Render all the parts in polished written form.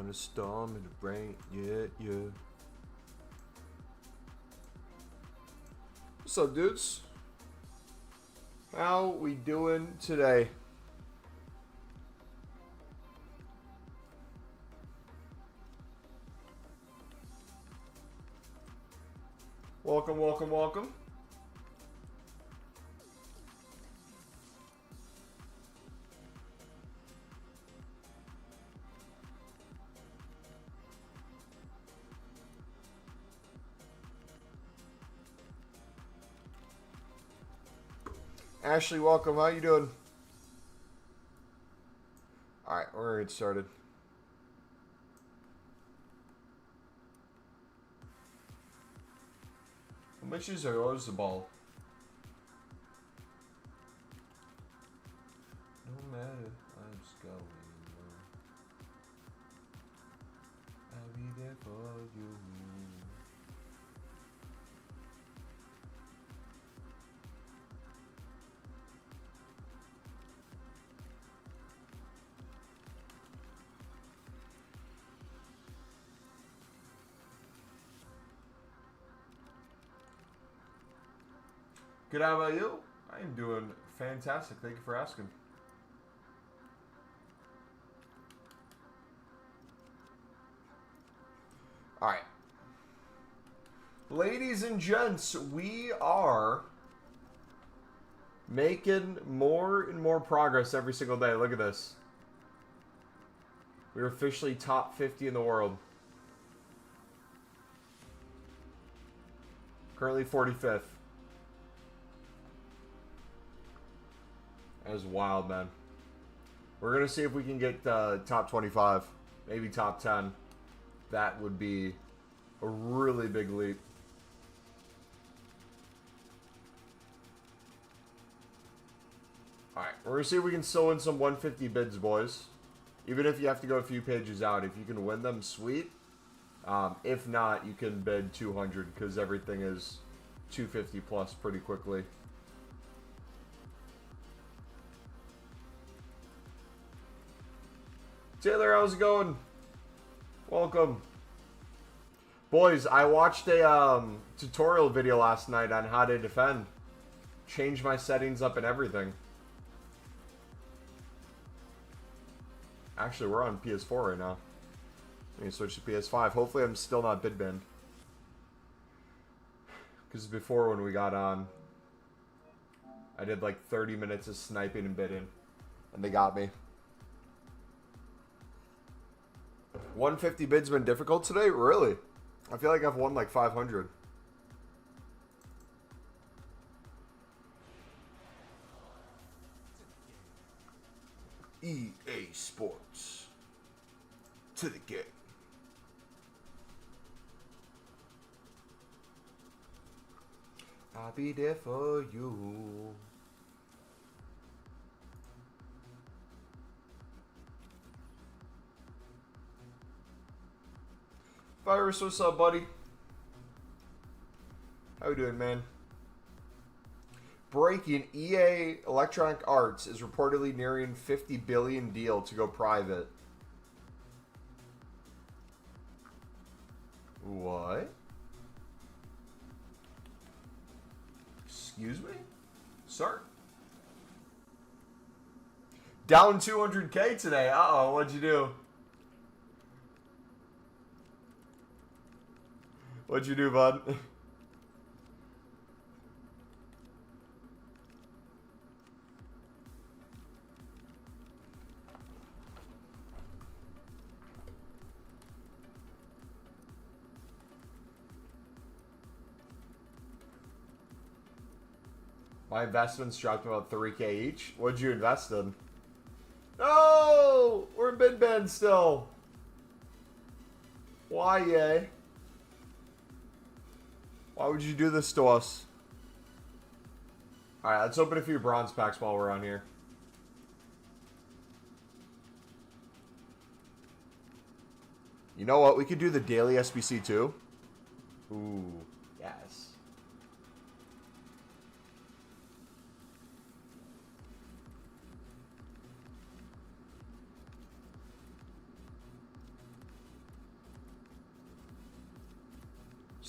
Thunderstorm in the brain, yeah, yeah. What's up, dudes? How we doing today? Welcome, welcome, welcome. Ashley, welcome. How you doing? All right, we're gonna get started. How much is the ball? No matter, I'm just going. I'll be there for you. Good, how about you? I am doing fantastic. Thank you for asking. All right. Ladies and gents, we are making more and more progress every single day. Look at this. We're officially top 50 in the world. Currently 45th. That is wild, man. We're going to see if we can get top 25. Maybe top 10. That would be a really big leap. Alright, we're going to see if we can still win some 150 bids, boys. Even if you have to go a few pages out. If you can win them, sweet. If not, you can bid 200 because everything is 250 plus pretty quickly. Taylor, how's it going? Welcome. Boys, I watched a tutorial video last night on how to defend. Changed my settings up and everything. Actually, we're on PS4 right now. Let me switch to PS5. Hopefully I'm still not bid banned. Because before when we got on, I did like 30 minutes of sniping and bidding. And they got me. 150 bids been difficult today? Really? I feel like I've won like 500. EA Sports. To the game. I'll be there for you. Virus, what's up, buddy? How you doing, man? Breaking, EA Electronic Arts is reportedly nearing $50 billion deal to go private. What? Excuse me? Sir? Down 200K today. Uh-oh, what'd you do? What'd you do, bud? My investments dropped about 3K each. What'd you invest in? No! We're in bid ban still. Why, yay? Why would you do this to us? Alright, let's open a few bronze packs while we're on here. You know what? We could do the daily SBC too. Ooh, yes.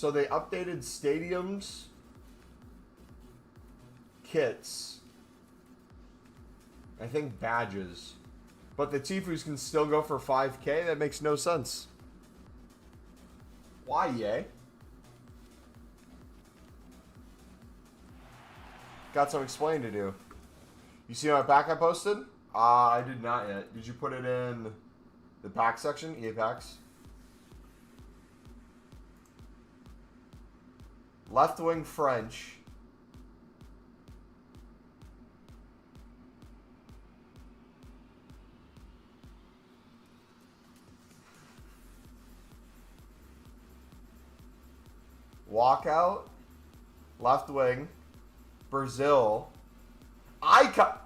So they updated stadiums, kits, I think badges. But the Tifus can still go for 5K? That makes no sense. Why, yay? Got some explaining to do. You see my pack I posted? I did not yet. Did you put it in the pack section? EA packs? Left wing French. Walkout. Left wing. Brazil. Icon.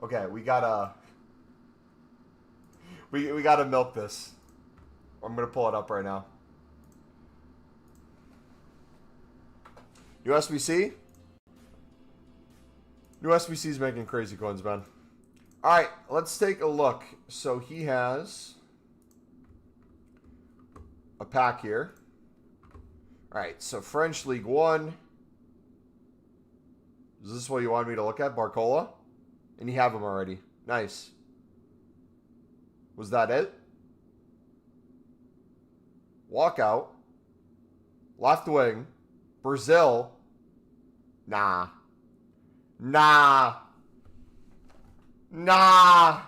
Okay, we gotta milk this. I'm gonna pull it up right now. New SBC? New SBC's making crazy coins, man. Alright, let's take a look. So he has a pack here. Alright, so French League 1. Is this what you wanted me to look at? Barcola? And you have them already. Nice. Was that it? Walkout. Left wing. Brazil. Nah. Nah. Nah.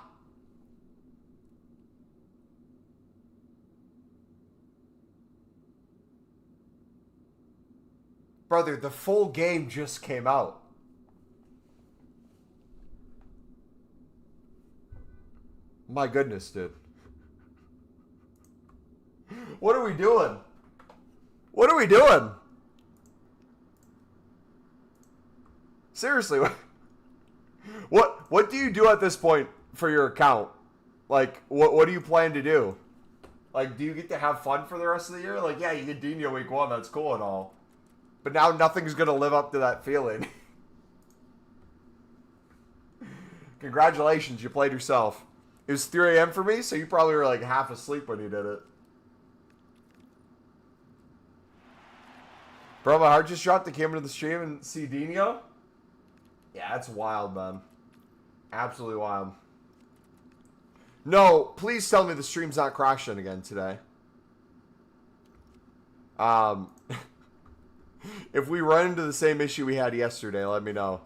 Brother, the full game just came out. My goodness, dude. What are we doing? What are we doing? Seriously, what do you do at this point for your account? Like, what do you plan to do? Like, do you get to have fun for the rest of the year? Like, yeah, you get Dino week 1, that's cool and all. But now nothing's going to live up to that feeling. Congratulations, you played yourself. It was 3 a.m. for me, so you probably were like half asleep when you did it. Bro, my heart just dropped. I came into the stream and see Dino. Yeah, that's wild, man. Absolutely wild. No, please tell me the stream's not crashing again today. If we run into the same issue we had yesterday, let me know.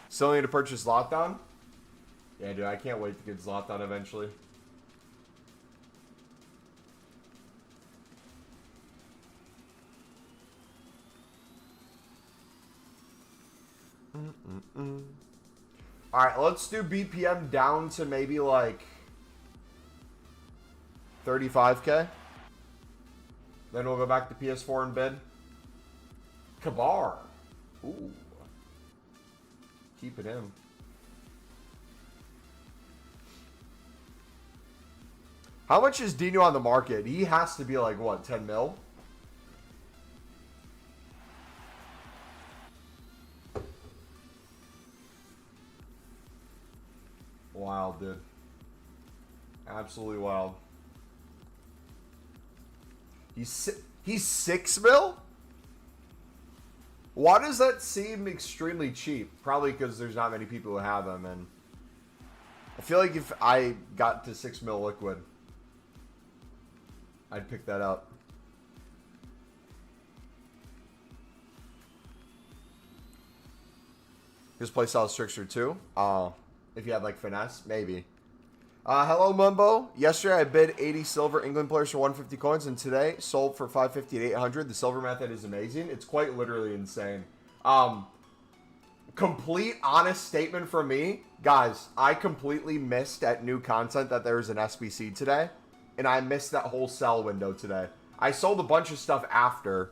Still need to purchase Zlatan? Yeah, dude, I can't wait to get Zlatan eventually. Alright, let's do BPM down to maybe like 35K. Then we'll go back to PS4 and bid. Kabar. Ooh. Keep it in. How much is Dino on the market? He has to be like, what, 10 mil? Wild, dude. Absolutely wild. He's 6 mil? Why does that seem extremely cheap? Probably because there's not many people who have them, and I feel like if I got to 6 mil liquid, I'd pick that up. His playstyle is stricter too. If you had like finesse, maybe. Hello, Mumbo. Yesterday I bid 80 silver England players for 150 coins, and today sold for 550 and 800. The silver method is amazing. It's quite literally insane. Complete honest statement from me. Guys, I completely missed at new content that there was an SBC today, and I missed that whole sell window today. I sold a bunch of stuff after,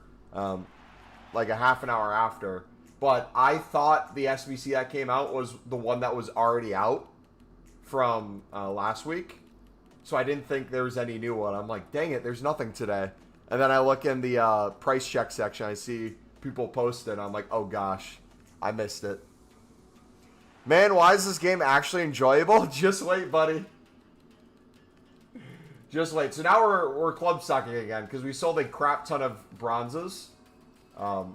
like a half an hour after, but I thought the SBC that came out was the one that was already out from last week. So I didn't think there was any new one. I'm like, dang it, there's nothing today. And then I look in the price check section. I see people post it. I'm like, oh gosh, I missed it. Man, why is this game actually enjoyable? Just wait, buddy. Just wait. So now we're club stocking again because we sold a crap ton of bronzes. So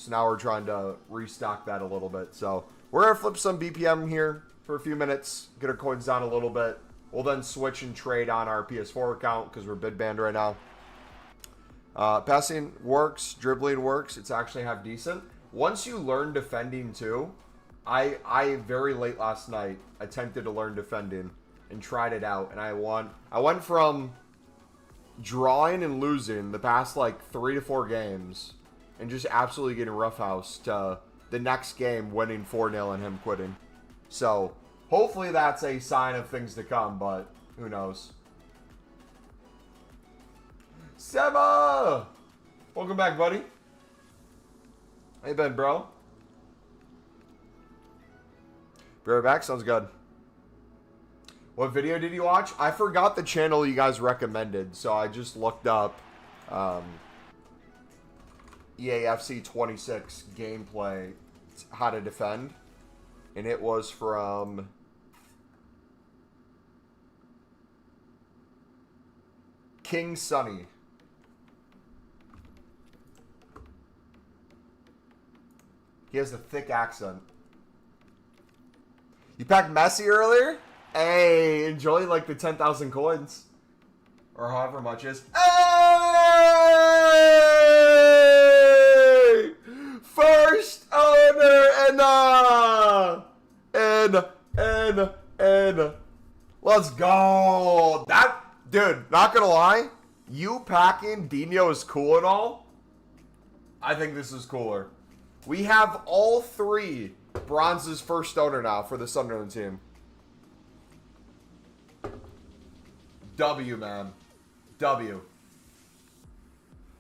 now we're trying to restock that a little bit. So we're going to flip some BPM here for a few minutes. Get our coins down a little bit. We'll then switch and trade on our PS4 account because we're bid banned right now. Passing works. Dribbling works. It's actually half decent. Once you learn defending too, I very late last night attempted to learn defending and tried it out, and I won. I went from drawing and losing the past like 3 to 4 games and just absolutely getting roughhoused to the next game winning 4-0 and him quitting. So hopefully that's a sign of things to come, but who knows. Seba! Welcome back, buddy. How you been, bro? Be right back. Sounds good. What video did you watch? I forgot the channel you guys recommended, so I just looked up EAFC 26 gameplay, how to defend, and it was from King Sunny. He has a thick accent. You packed Messi earlier? Hey, enjoy like the 10,000 coins. Or however much is. Hey! First owner and let's go. That, dude, not gonna lie. You packing Dino is cool and all. I think this is cooler. We have all 3 bronzes first owner now for the Sunderland team. W, man. W.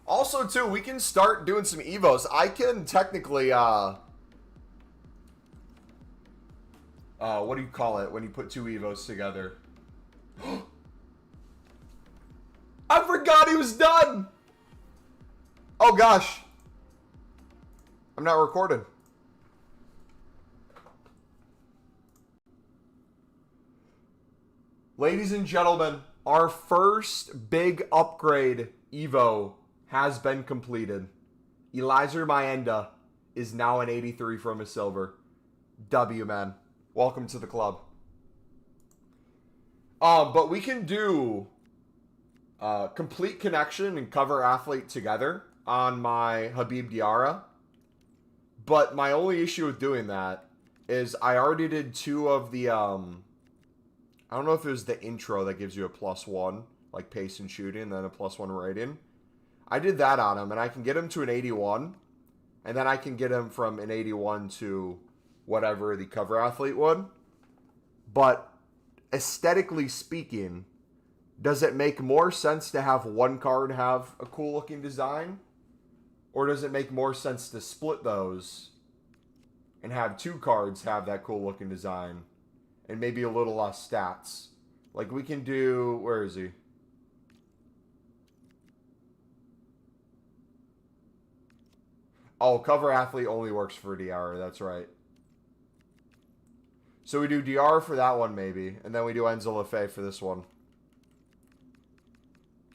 Also, too, we can start doing some Evos. I can technically, what do you call it when you put 2 Evos together? I forgot he was done! Oh, gosh. I'm not recording. Ladies and gentlemen, our first big upgrade Evo has been completed. Eliezer Mayenda is now an 83 from a silver. W, man. Welcome to the club. But we can do complete connection and cover athlete together on my Habib Diarra. But my only issue with doing that is I already did 2 of the, I don't know if it was the intro that gives you a +1, like pace and shooting, and then a +1 rating. I did that on him, and I can get him to an 81, and then I can get him from an 81 to whatever the cover athlete would. But aesthetically speaking, does it make more sense to have one card have a cool looking design? Or does it make more sense to split those and have 2 cards have that cool looking design and maybe a little less stats? Like we can do, where is he? Oh, cover athlete only works for DR, that's right. So we do DR for that one maybe, and then we do Enzo Lefebvre for this one.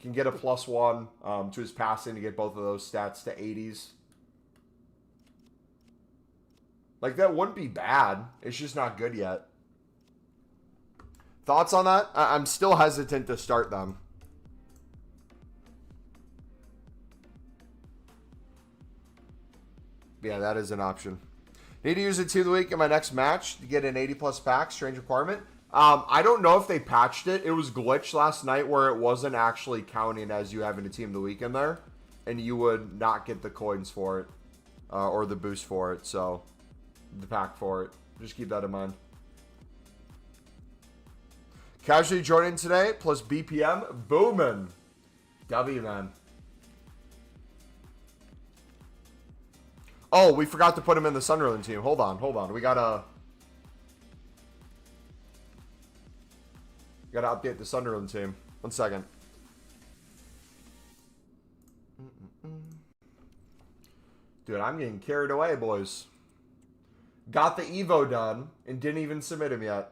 Can get a +1 to his passing to get both of those stats to 80s. Like, that wouldn't be bad. It's just not good yet. Thoughts on that? I'm still hesitant to start them. Yeah, that is an option. Need to use it 2 of the week in my next match to get an 80+ pack. Strange requirement. I don't know if they patched it. It was glitched last night where it wasn't actually counting as you having a team of the week in there. And you would not get the coins for it. Or the boost for it. So, the pack for it. Just keep that in mind. Casually joining today, plus BPM. Boomin'. W, man. Oh, we forgot to put him in the Sunderland team. Hold on. We gotta to update the Sunderland team. 1 second. Dude, I'm getting carried away, boys. Got the Evo done and didn't even submit him yet.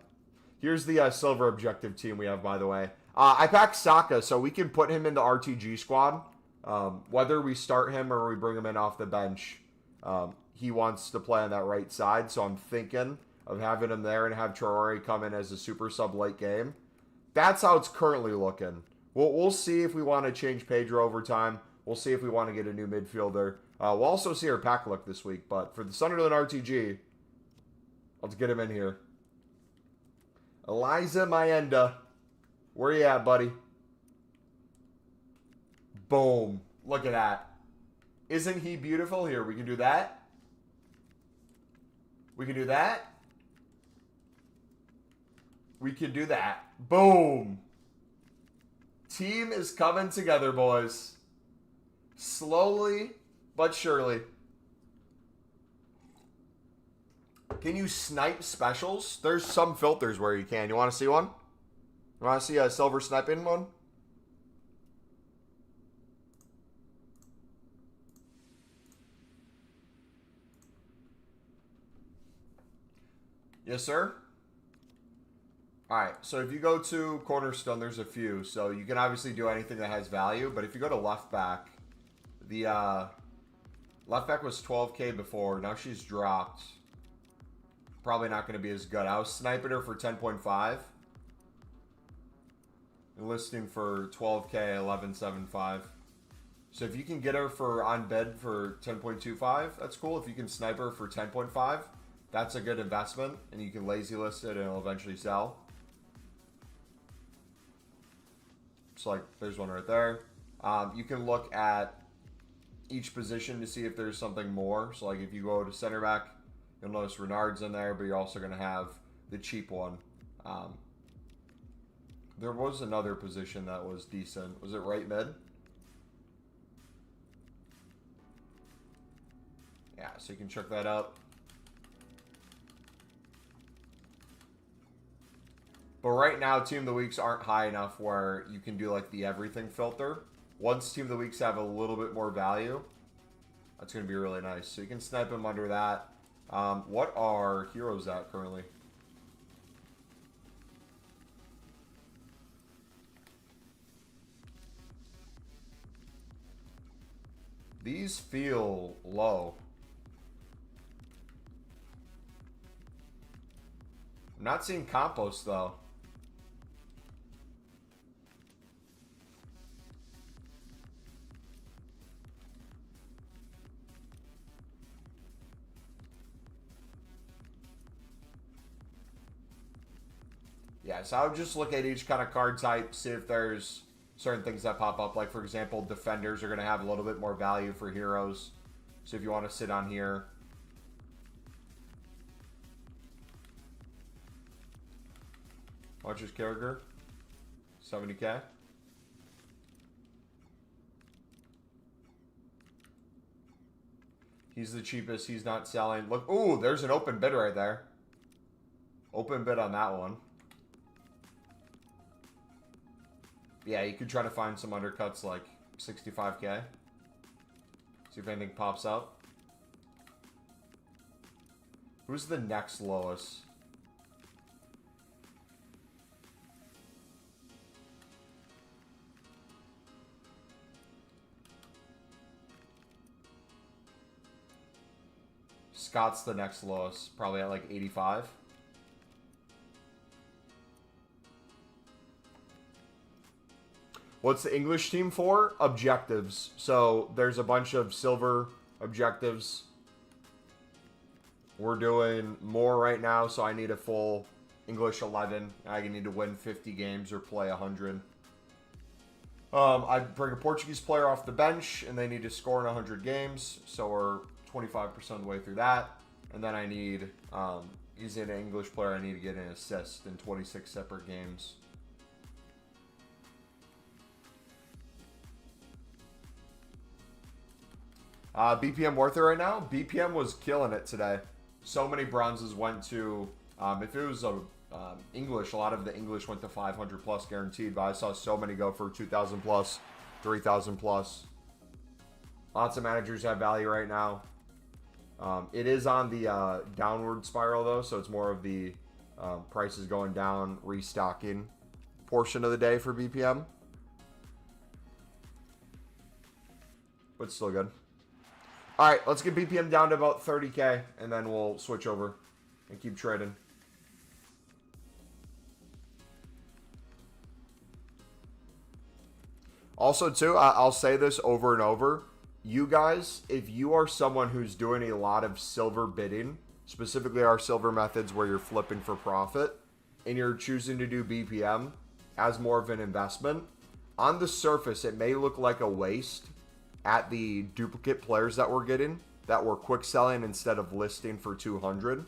Here's the silver objective team we have, by the way. I packed Saka, so we can put him in the RTG squad. Whether we start him or we bring him in off the bench, he wants to play on that right side. So I'm thinking of having him there and have Traore come in as a super sub late game. That's how it's currently looking. We'll see if we want to change Pedro over time. We'll see if we want to get a new midfielder. We'll also see our pack look this week. But for the Sunderland RTG, let's get him in here. Eliza Mayenda. Where you at, buddy? Boom. Look at that. Isn't he beautiful? Here, we can do that. We can do that. We can do that. Boom. Team is coming together, boys. Slowly but surely. Can you snipe specials? There's some filters where you can. You want to see one? You want to see a silver sniping one? Yes, sir. Alright, so if you go to Cornerstone, there's a few. So you can obviously do anything that has value. But if you go to left back, the left back was 12K before. Now she's dropped. Probably not going to be as good. I was sniping her for 10.5. Listing for 12K, 11.75. So if you can get her for on bid for 10.25, that's cool. If you can snipe her for 10.5, that's a good investment. And you can lazy list it and it'll eventually sell. So like, there's one right there. You can look at each position to see if there's something more. So like if you go to center back, you'll notice Renard's in there, but you're also going to have the cheap one. There was another position that was decent. Was it right mid? Yeah, so you can check that out. But right now, Team of the Weeks aren't high enough where you can do like the everything filter. Once Team of the Weeks have a little bit more value, that's going to be really nice. So you can snipe them under that. What are heroes at currently? These feel low. I'm not seeing compost though. Yeah, so I would just look at each kind of card type, see if there's certain things that pop up. Like, for example, defenders are going to have a little bit more value for heroes. So if you want to sit on here. Watch his character. 70K. He's the cheapest. He's not selling. Look, ooh, there's an open bid right there. Open bid on that one. Yeah, you could try to find some undercuts like 65K. See if anything pops up. Who's the next lowest? Scott's the next lowest, probably at like 85. What's the English team for? Objectives. So there's a bunch of silver objectives. We're doing more right now, so I need a full English 11. I need to win 50 games or play 100. I bring a Portuguese player off the bench, and they need to score in 100 games. So we're 25% of the way through that. And then I need, he's an English player, I need to get an assist in 26 separate games. BPM worth it right now? BPM was killing it today. So many bronzes went to, if it was a English, a lot of the English went to 500 plus guaranteed, but I saw so many go for 2,000 plus, 3,000 plus. Lots of managers have value right now. It is on the downward spiral though, so it's more of the prices going down, restocking portion of the day for BPM. But still good. All right, let's get BPM down to about 30K, and then we'll switch over and keep trading. Also, too, I'll say this over and over. You guys, if you are someone who's doing a lot of silver bidding, specifically our silver methods where you're flipping for profit, and you're choosing to do BPM as more of an investment, on the surface, it may look like a waste at the duplicate players that we're getting, that we're quick selling instead of listing for 200.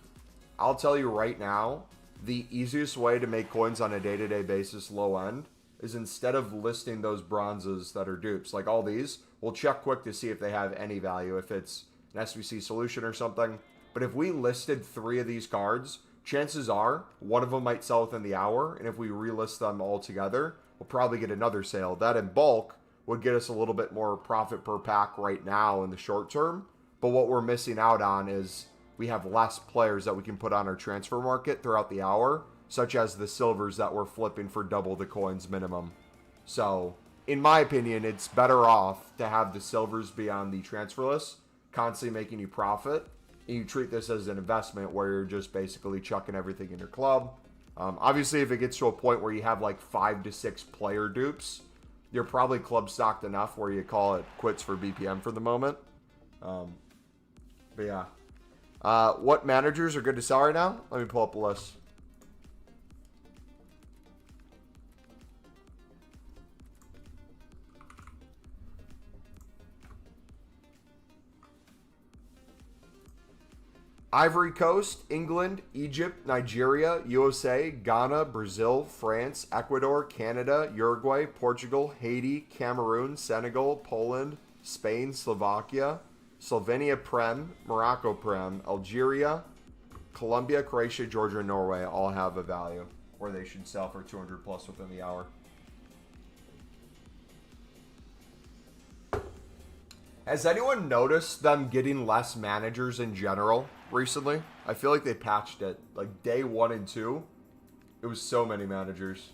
I'll tell you right now, the easiest way to make coins on a day-to-day basis low end is instead of listing those bronzes that are dupes, like all these, we'll check quick to see if they have any value, if it's an SBC solution or something. But if we listed 3 of these cards, chances are one of them might sell within the hour, and if we relist them all together, we'll probably get another sale. That in bulk would get us a little bit more profit per pack right now in the short term. But what we're missing out on is we have less players that we can put on our transfer market throughout the hour, such as the silvers that we're flipping for double the coins minimum. So, in my opinion, it's better off to have the silvers be on the transfer list, constantly making you profit, and you treat this as an investment where you're just basically chucking everything in your club. Obviously, if it gets to a point where you have like 5 to 6 player dupes, you're probably club stocked enough where you call it quits for BPM for the moment. But yeah. What managers are good to sell right now? Let me pull up a list. Ivory Coast, England, Egypt, Nigeria, USA, Ghana, Brazil, France, Ecuador, Canada, Uruguay, Portugal, Haiti, Cameroon, Senegal, Poland, Spain, Slovakia, Slovenia Prem, Morocco Prem, Algeria, Colombia, Croatia, Georgia, and Norway all have a value where they should sell for 200 plus within the hour. Has anyone noticed them getting less managers in general recently? I feel like they patched it. Like day 1 and 2, it was so many managers.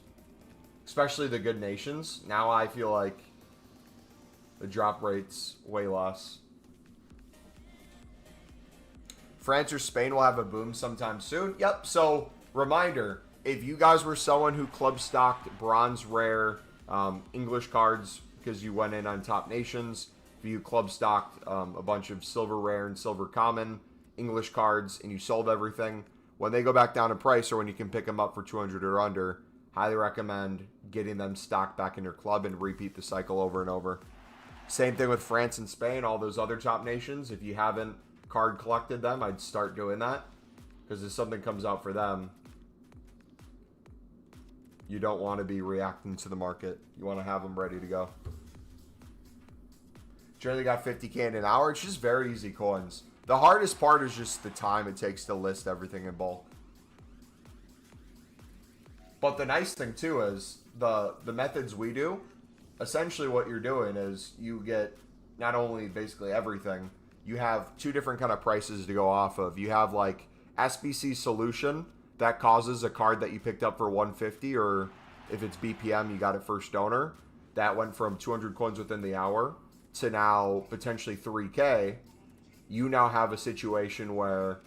Especially the good nations. Now I feel like the drop rate's way less. France or Spain will have a boom sometime soon. Yep, so reminder, if you guys were someone who club stocked bronze rare English cards because you went in on top nations, if you club stocked a bunch of silver rare and silver common English cards and you sold everything, when they go back down in price or when you can pick them up for 200 or under, highly recommend getting them stocked back in your club and repeat the cycle over and over. Same thing with France and Spain, all those other top nations. If you haven't card collected them, I'd start doing that, because if something comes out for them, you don't want to be reacting to the market. You want to have them ready to go. Generally got 50K in an hour. It's just very easy coins. The hardest part is just the time it takes to list everything in bulk. But the nice thing too is the methods we do, essentially what you're doing is you get not only basically everything, you have 2 different kind of prices to go off of. You have like SBC solution that causes a card that you picked up for 150, or if it's BPM, you got it first donor. That went from 200 coins within the hour to now potentially 3K. You now have a situation where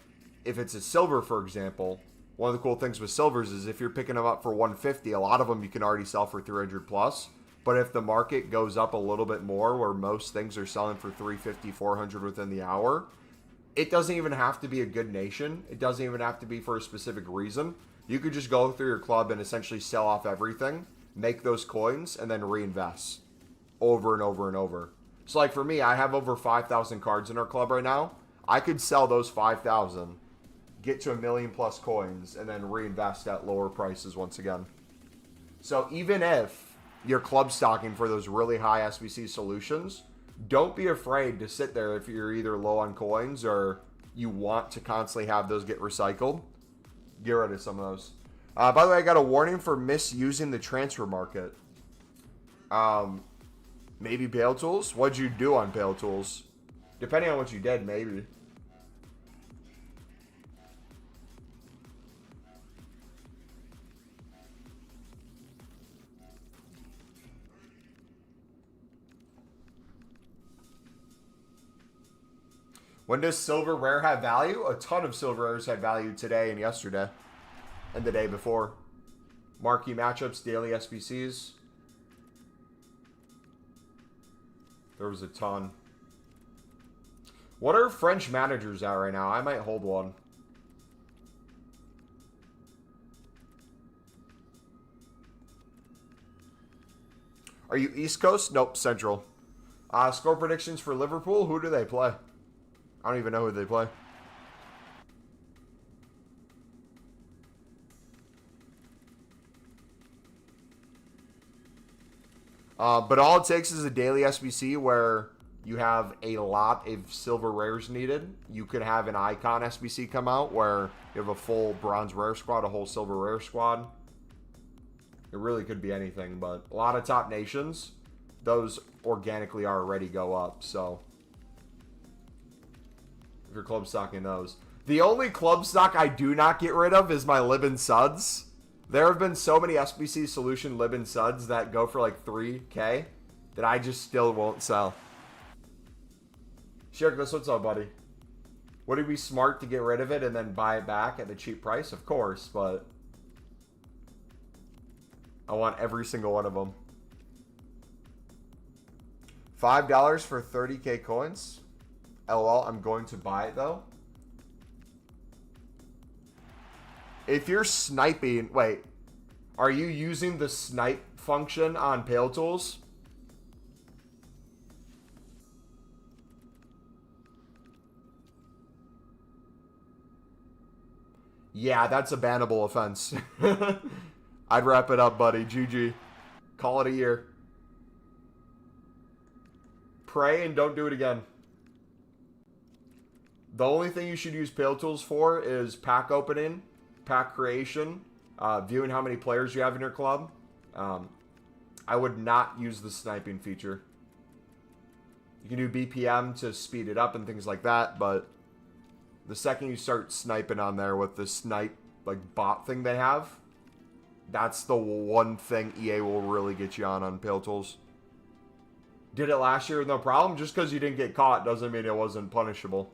if it's a silver, for example, one of the cool things with silvers is if you're picking them up for 150, a lot of them you can already sell for 300 plus. But if the market goes up a little bit more, where most things are selling for 350, 400 within the hour, it doesn't even have to be a good nation. It doesn't even have to be for a specific reason. You could just go through your club and essentially sell off everything, make those coins, and then reinvest over and over and over. So like for me, I have over 5,000 cards in our club right now. I could sell those 5,000, get to 1 million plus coins, and then reinvest at lower prices once again. So even if you're club stocking for those really high SBC solutions, don't be afraid to sit there if you're either low on coins or you want to constantly have those get recycled. Get rid of some of those. By the way, I got a warning for misusing the transfer market. Maybe Pale Tools? What'd you do on Pale Tools? Depending on what you did, maybe. When does Silver Rare have value? A ton of Silver Rares had value today and yesterday. And the day before. Marquee matchups, daily SBCs. There was a ton. What are French managers at right now? I might hold one. Are you East Coast? Nope, Central. Score predictions for Liverpool. Who do they play? I don't even know who they play. But all it takes is a daily SBC where you have a lot of silver rares needed. You could have an icon SBC come out where you have a full bronze rare squad, a whole silver rare squad. It really could be anything, but a lot of top nations, those organically already go up, so if you're club stocking those. The only club stock I do not get rid of is my Libin Suds. There have been so many SBC Solution Libin Suds that go for like 3K that I just still won't sell. Shirkless, what's up, buddy? Would it be smart to get rid of it and then buy it back at a cheap price? Of course, but I want every single one of them. $5 for 30K coins. LOL, I'm going to buy it though. If you're sniping, wait, are you using the snipe function on Pale Tools? Yeah, that's a bannable offense. I'd wrap it up, buddy. GG. Call it a year. Pray and don't do it again. The only thing you should use Pale Tools for is pack opening, pack creation, viewing how many players you have in your club. I would not use the sniping feature. You can do BPM to speed it up and things like that, but the second you start sniping on there with the snipe like bot thing they have, that's the one thing EA will really get you on Pale Tools. Did it last year with no problem? Just because you didn't get caught doesn't mean it wasn't punishable.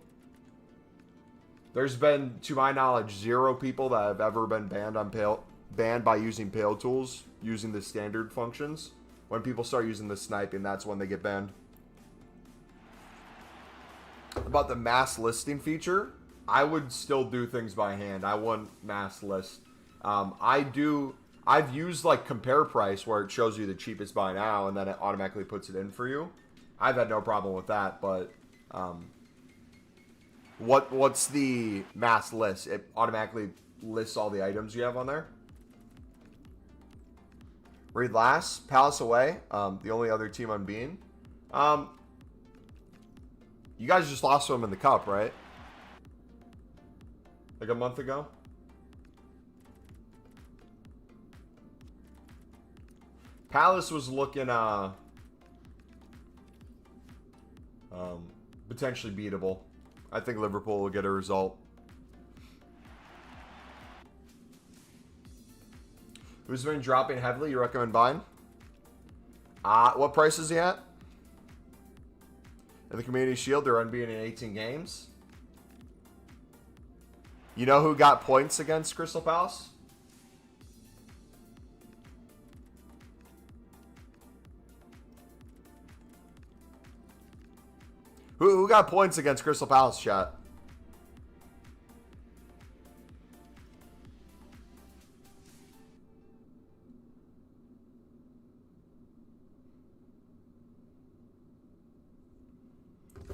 There's been, to my knowledge, 0 people that have ever been banned by using Pale Tools, using the standard functions. When people start using the sniping, that's when they get banned. About the mass listing feature, I would still do things by hand. I wouldn't mass list. I've used like compare price where it shows you the cheapest buy now and then it automatically puts it in for you. I've had no problem with that, but what's the mass list? It automatically lists all the items you have on there. Read last, Palace away. The only other team I'm being. You guys just lost to them in the cup, right? Like a month ago? Palace was looking potentially beatable. I think Liverpool will get a result. Who's been dropping heavily? You recommend buying? What price is he at? In the Community Shield, they're unbeaten in 18 games. You know who got points against Crystal Palace? Who got points against Crystal Palace, chat?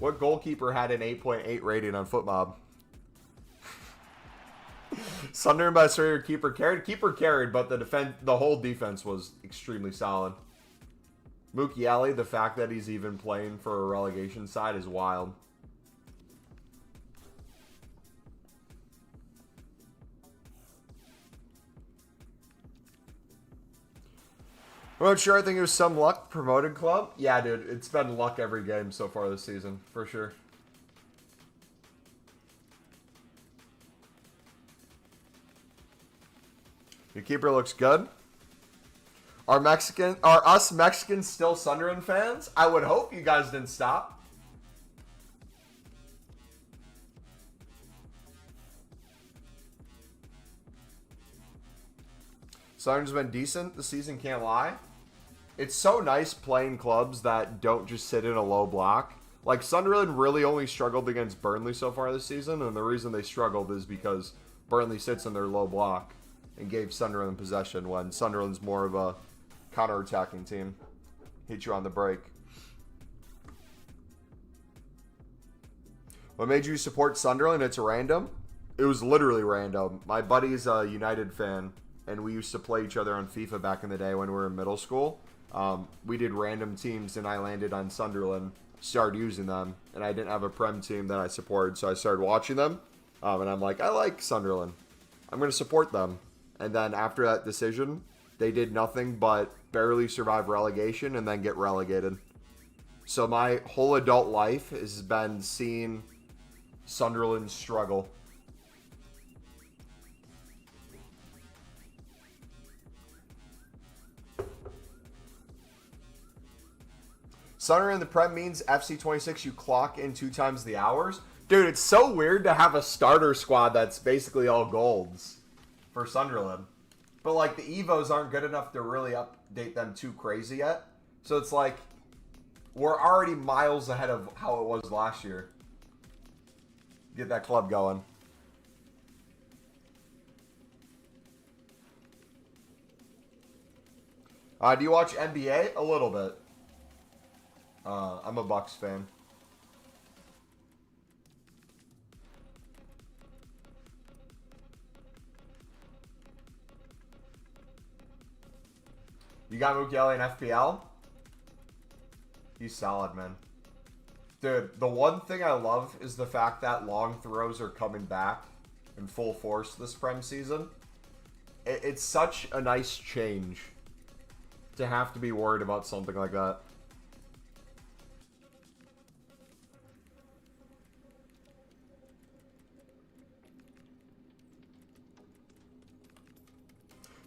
What goalkeeper had an 8.8 rating on FootMob? Sunderland by Sawyer, keeper carried. Keeper carried, but the whole defense was extremely solid. Mukiele, the fact that he's even playing for a relegation side is wild. I'm not sure. I think it was some luck. Promoted club? Yeah, dude. It's been luck every game so far this season, for sure. Your keeper looks good. Are us Mexicans still Sunderland fans? I would hope you guys didn't stop. Sunderland's been decent this season, can't lie. It's so nice playing clubs that don't just sit in a low block. Like, Sunderland really only struggled against Burnley so far this season, and the reason they struggled is because Burnley sits in their low block and gave Sunderland possession when Sunderland's more of a counter-attacking team. Hit you on the break. What made you support Sunderland? It's random. It was literally random. My buddy's a United fan, and we used to play each other on FIFA back in the day when we were in middle school. We did random teams, and I landed on Sunderland, started using them, and I didn't have a Prem team that I supported, so I started watching them, and I'm like, I like Sunderland. I'm going to support them. And then after that decision, they did nothing but barely survive relegation and then get relegated. So my whole adult life has been seeing Sunderland struggle. Sunderland in the Prem means FC26 you clock in 2 times the hours. Dude, it's so weird to have a starter squad that's basically all golds for Sunderland. But, like, the Evos aren't good enough to really update them too crazy yet. So it's like, we're already miles ahead of how it was last year. Get that club going. Do you watch NBA? A little bit. I'm a Bucks fan. You got Mukiele in FPL? He's solid, man. Dude, the one thing I love is the fact that long throws are coming back in full force this Prem season. It's such a nice change to have to be worried about something like that.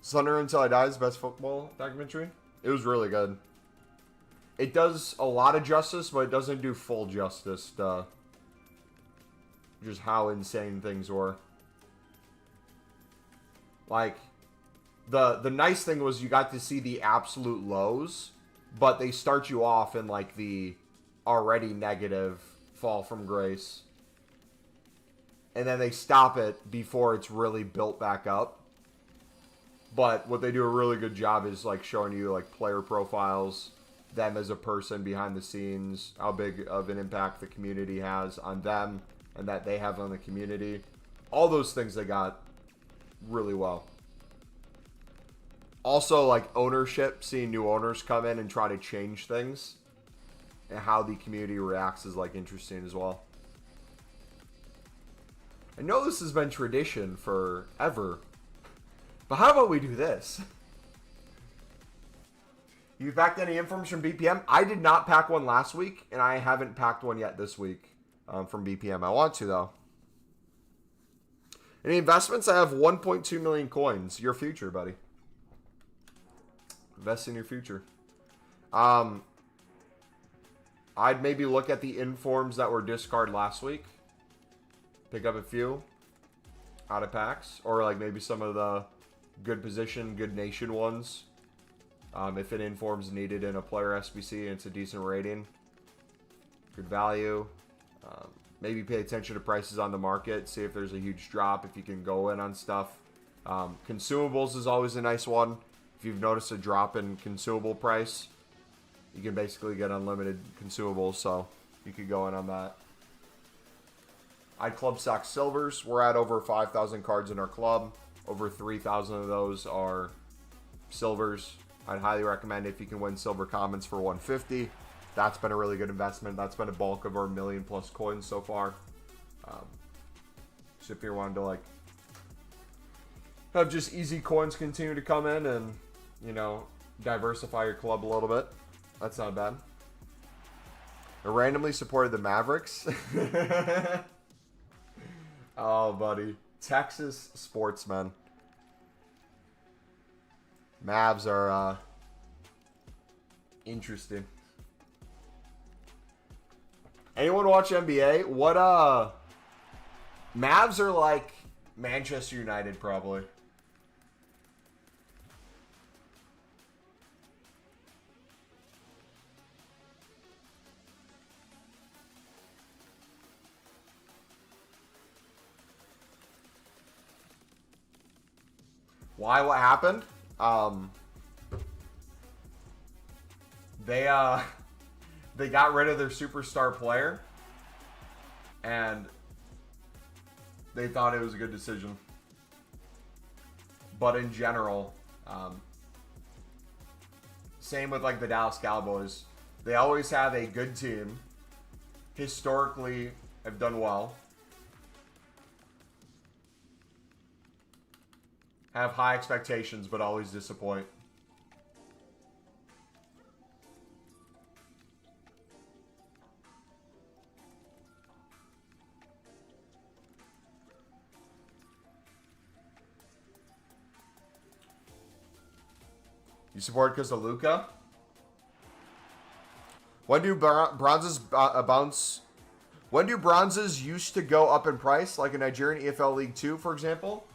Sunderland Until I Die is the best football documentary. It was really good. It does a lot of justice, but it doesn't do full justice to just how insane things were. Like, the nice thing was you got to see the absolute lows, but they start you off in, like, the already negative fall from grace. And then they stop it before it's really built back up. But what they do a really good job is, like, showing you, like, player profiles, them as a person behind the scenes, how big of an impact the community has on them and that they have on the community. All those things they got really well. Also, like, ownership, seeing new owners come in and try to change things and how the community reacts is, like, interesting as well. I know this has been tradition forever, but how about we do this? You packed any informs from BPM? I did not pack one last week, and I haven't packed one yet this week from BPM. I want to, though. Any investments? I have 1.2 million coins. Your future, buddy. Invest in your future. I'd maybe look at the informs that were discarded last week. Pick up a few out of packs. Or like maybe some of the good position, good nation ones. If an inform's needed in a player SBC and it's a decent rating. Good value. Maybe pay attention to prices on the market. See if there's a huge drop. If you can go in on stuff. Consumables is always a nice one. If you've noticed a drop in consumable price, you can basically get unlimited consumables. So you could go in on that. I'd club stock silvers. We're at over 5,000 cards in our club. Over 3,000 of those are silvers. I'd highly recommend if you can win silver commons for 150. That's been a really good investment. That's been a bulk of our million plus coins so far. So if you're wanting to like have just easy coins continue to come in and, you know, diversify your club a little bit. That's not bad. I randomly supported the Mavericks. Oh, buddy. Texas sportsmen. Mavs are interesting. Anyone watch NBA? What Mavs are like Manchester United probably. Why? What happened? They got rid of their superstar player, and they thought it was a good decision. But in general, same with like the Dallas Cowboys. They always have a good team. Historically, have done well. Have high expectations, but always disappoint. You support because of Luka? When do bronzes bounce? When do bronzes used to go up in price, like in Nigerian EFL League 2, for example?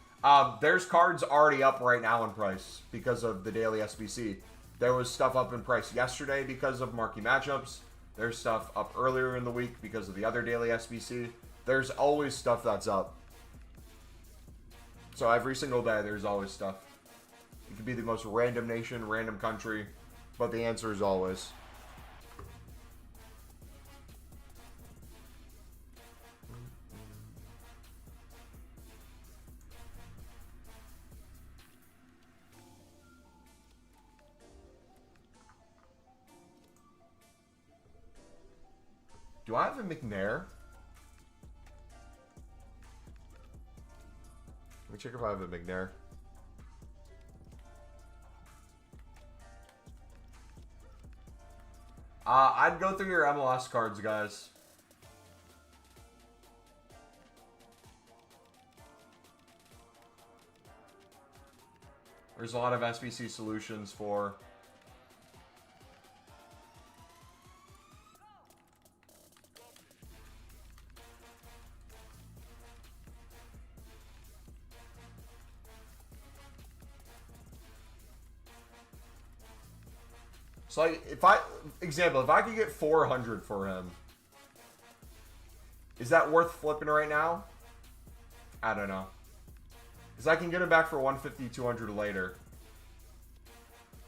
There's cards already up right now in price because of the daily SBC. There was stuff up in price yesterday because of marquee matchups. There's stuff up earlier in the week because of the other daily SBC. There's always stuff that's up. So every single day, there's always stuff. It could be the most random nation, random country, but the answer is always. Do I have a McNair? Let me check if I have a McNair. I'd go through your MLS cards, guys. There's a lot of SBC solutions for... So, like, if I could get 400 for him, is that worth flipping right now? I don't know. Because I can get him back for 150, 200 later.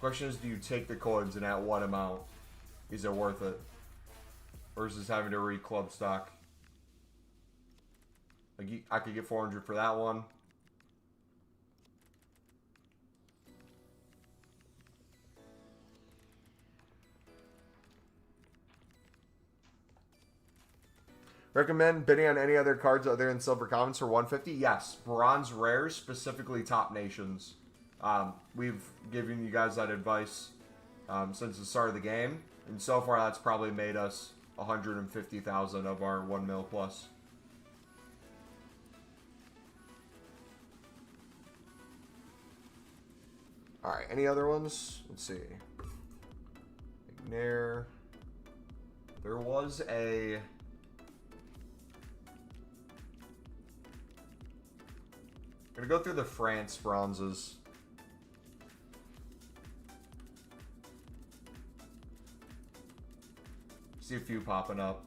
Question is, do you take the coins and at what amount? Is it worth it? Versus having to re-club stock. Like, I could get 400 for that one. Recommend bidding on any other cards other than Silver Commons for 150? Yes. Bronze Rares, specifically Top Nations. We've given you guys that advice since the start of the game. And so far, that's probably made us 150,000 of our 1 mil plus. Alright, any other ones? Let's see. McNair. There was a... I'm gonna go through the France bronzes. See a few popping up.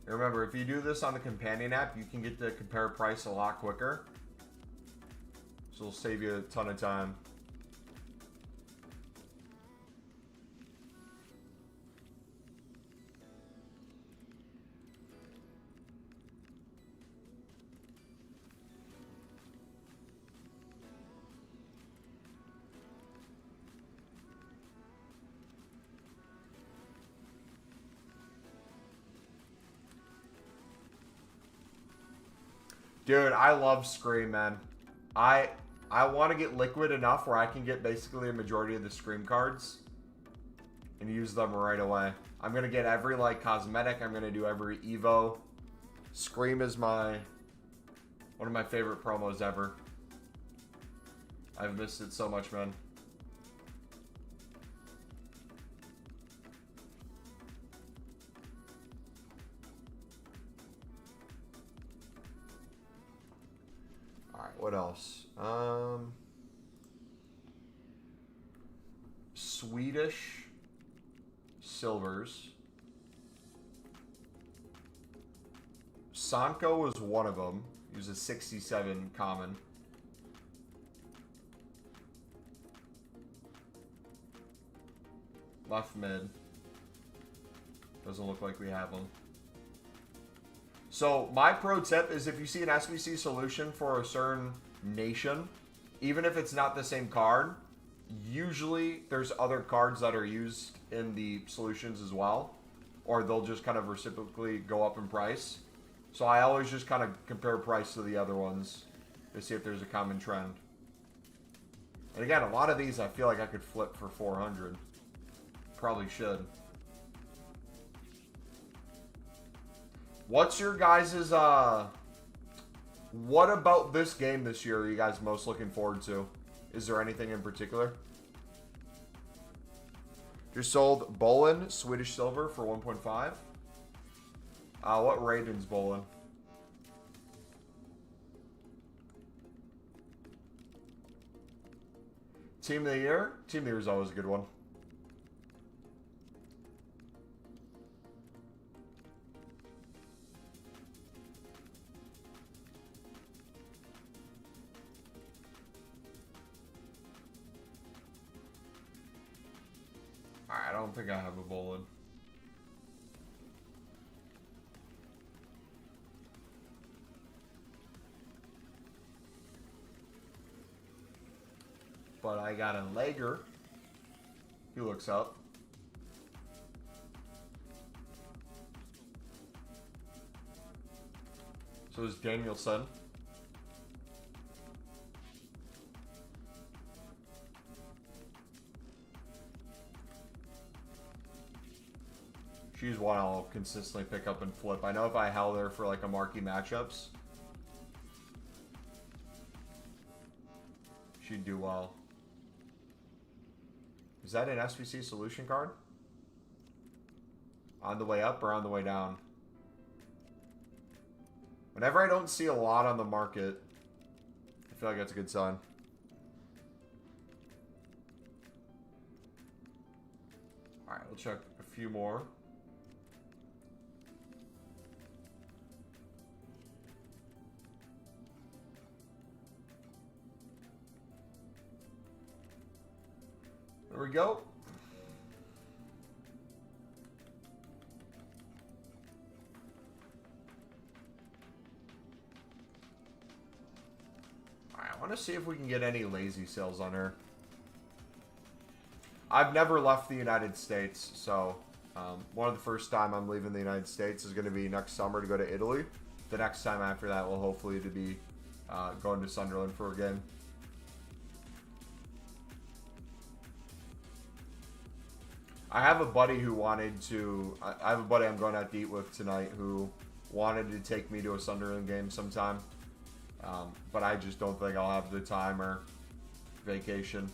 And remember, if you do this on the companion app, you can get to compare price a lot quicker. So it'll save you a ton of time. Dude, I love Scream, man. I want to get liquid enough where I can get basically a majority of the Scream cards and use them right away. I'm going to get every, like, cosmetic. I'm going to do every Evo. Scream is one of my favorite promos ever. I've missed it so much, man. Alright, what else? Swedish silvers. Sanko was one of them. He was a 67 common. Left mid. Doesn't look like we have them. So my pro tip is if you see an SBC solution for a certain nation, even if it's not the same card, usually there's other cards that are used in the solutions as well, or they'll just kind of reciprocally go up in price. So I always just kind of compare price to the other ones to see if there's a common trend. And again, a lot of these I feel like I could flip for 400. Probably should. What's your guys's, what about this game this year are you guys most looking forward to? Is there anything in particular? Just sold Bolin, Swedish Silver for 1.5. What Raiden's Bolin? Team of the Year? Team of the Year is always a good one. I don't think I have a Bolin. But I got a Lager. He looks up. So is Danielson. She's one I'll consistently pick up and flip. I know if I held her for like a marquee matchups, she'd do well. Is that an SBC solution card? On the way up or on the way down? Whenever I don't see a lot on the market, I feel like that's a good sign. Alright, we'll check a few more. There we go. Alright, I want to see if we can get any lazy sales on her. I've never left the United States, so one of the first time I'm leaving the United States is going to be next summer to go to Italy. The next time after that will hopefully to be going to Sunderland for a game. I have a buddy who wanted to... I have a buddy I'm going out to eat with tonight who wanted to take me to a Sunderland game sometime. But I just don't think I'll have the time or vacation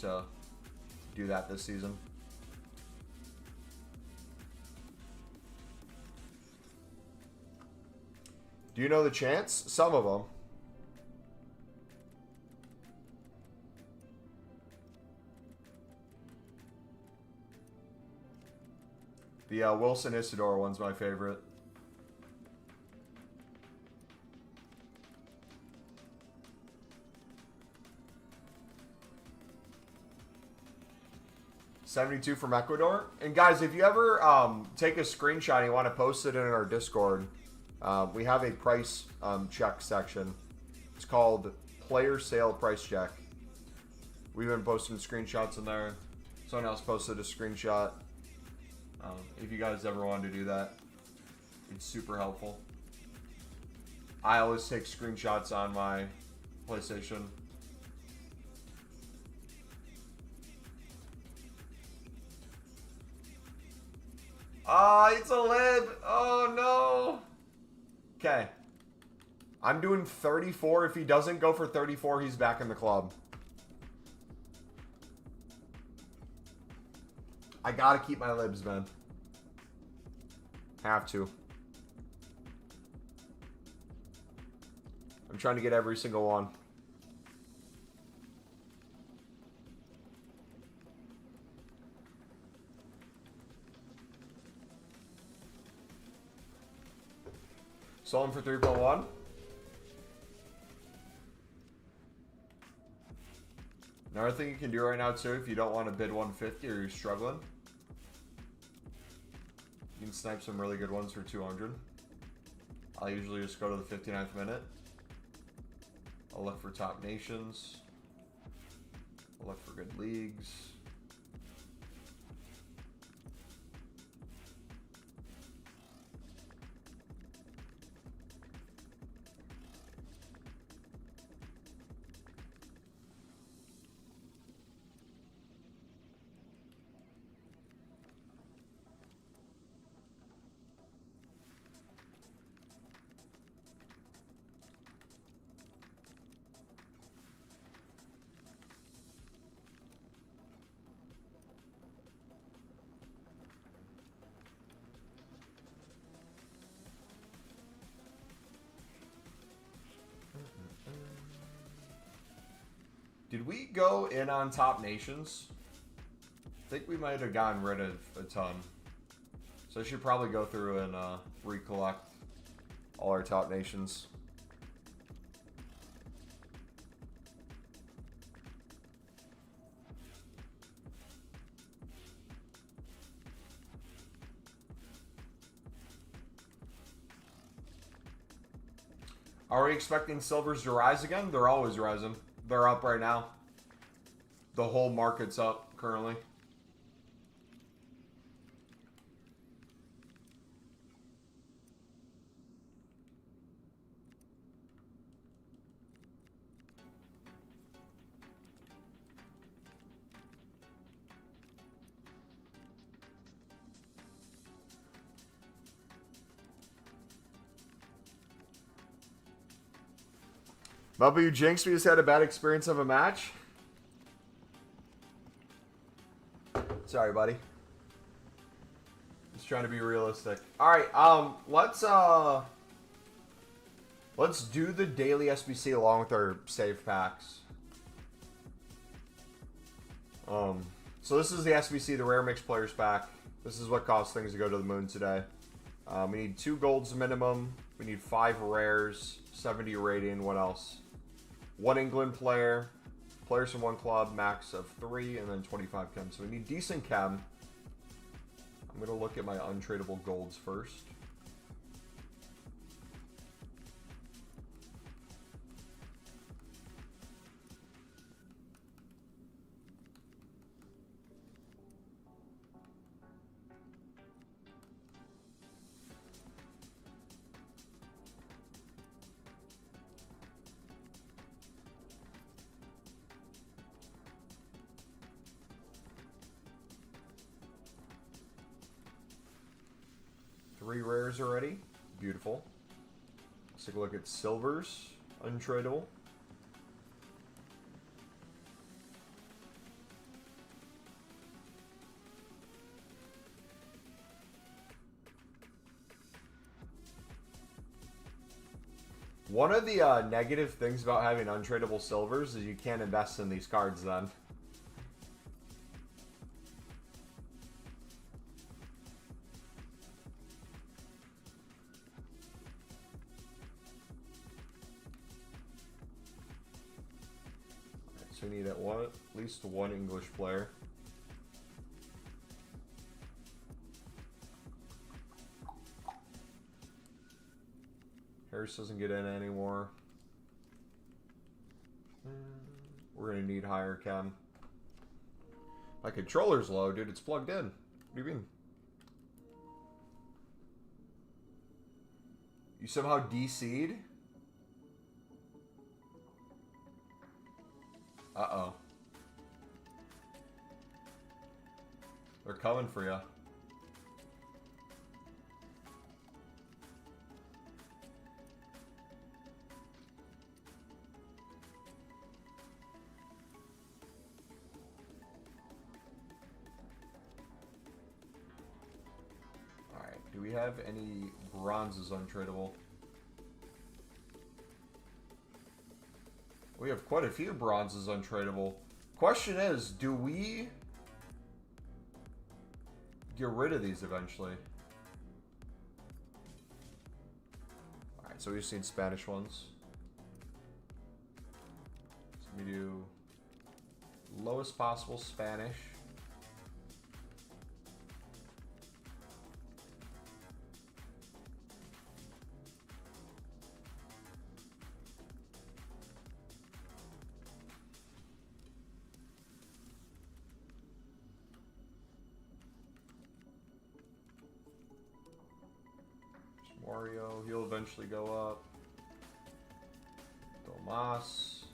to do that this season. Do you know the chants? Some of them. The Wilson Isidore one's my favorite. $72 from Ecuador. And guys, if you ever take a screenshot and you want to post it in our Discord, we have a price check section. It's called Player Sale Price Check. We've been posting screenshots in there. Someone else posted a screenshot. If you guys ever wanted to do that, it's super helpful. I always take screenshots on my PlayStation. Ah, it's a lib. Oh, no. Okay. I'm doing 34. If he doesn't go for 34, he's back in the club. I gotta keep my libs, man. Have to. I'm trying to get every single one. Sold him for 3.1. Another thing you can do right now too, if you don't want to bid 150 or you're struggling, you can snipe some really good ones for 200. I'll usually just go to the 59th minute. I'll look for top nations. I'll look for good leagues. Did we go in on top nations? I think we might have gotten rid of a ton. So I should probably go through and recollect all our top nations. Are we expecting silvers to rise again? They're always rising. They're up right now. The whole market's up currently. Mumbo, you jinxed me. Just had a bad experience of a match. Sorry, buddy. Just trying to be realistic. All right, let's do the daily SBC along with our save packs. So this is the SBC, the rare mixed players pack. This is what costs things to go to the moon today. We need 2 golds minimum. We need 5 rares, 70 rating. What else? 1 England player, players from 1 club, max of 3, and then 25 chem. So we need decent chem. I'm going to look at my untradeable golds first. Three rares already. Beautiful. Let's take a look at silvers. Untradeable. One of the negative things about having untradeable silvers is you can't invest in these cards then. So we need at least 1 English player. Harris doesn't get in anymore. We're going to need higher chem. My controller's low, dude. It's plugged in. What do you mean? You somehow DC'd? Uh-oh. They're coming for you. Alright, do we have any bronzes untradeable? We have quite a few bronzes untradeable. Question is, do we get rid of these eventually? Alright, so we've seen Spanish ones. So we do lowest possible Spanish. Mario, he'll eventually go up. Tomas.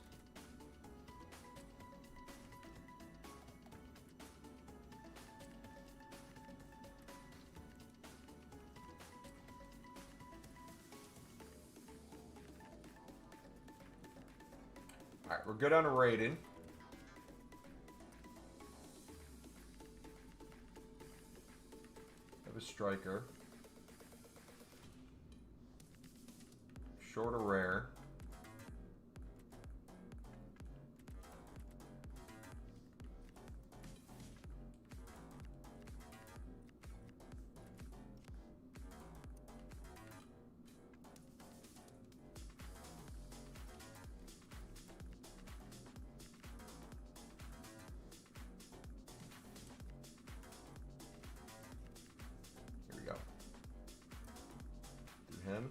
Alright, we're good on a rating. Have a striker. Short or rare. Here we go. Do him.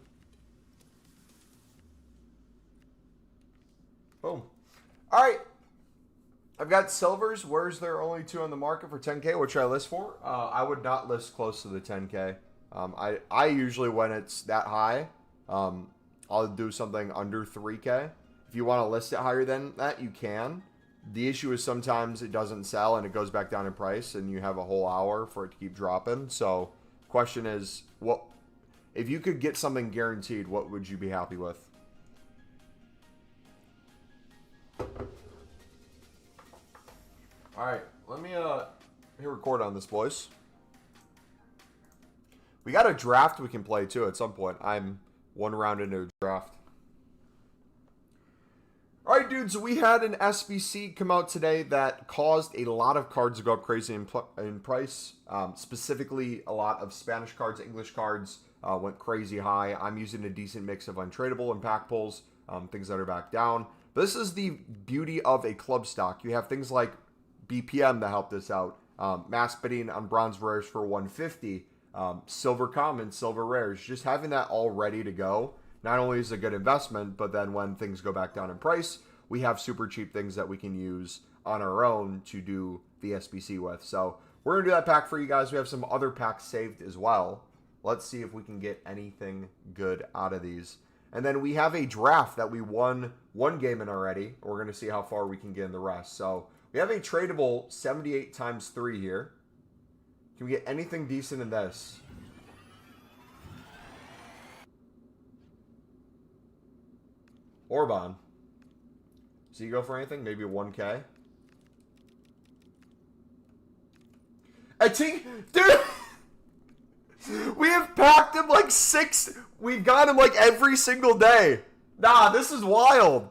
Boom. All right. I've got silvers. Where's there only 2 on the market for 10K, which I list for? I would not list close to the 10K. I usually, when it's that high, I'll do something under 3K. If you want to list it higher than that, you can. The issue is sometimes it doesn't sell and it goes back down in price and you have a whole hour for it to keep dropping. So question is, what if you could get something guaranteed, what would you be happy with? Alright, let me hit record on this, boys. We got a draft we can play too at some point. I'm 1 round into a draft. Alright, dudes, we had an SBC come out today that caused a lot of cards to go up crazy in price. Specifically, a lot of Spanish cards, English cards went crazy high. I'm using a decent mix of untradeable and pack pulls, things that are back down. But this is the beauty of a club stock. You have things like BPM to help this out. Mass bidding on bronze rares for 150. Silver common, silver rares. Just having that all ready to go. Not only is it a good investment, but then when things go back down in price, we have super cheap things that we can use on our own to do the SBC with. So we're going to do that pack for you guys. We have some other packs saved as well. Let's see if we can get anything good out of these. And then we have a draft that we won 1 game in already. We're going to see how far we can get in the rest. So we have a tradable 78 times 3 here. Can we get anything decent in this? Orban. So you go for anything? Maybe a 1K? I think, dude, we have packed him like 6. We've got him like every single day. Nah, this is wild.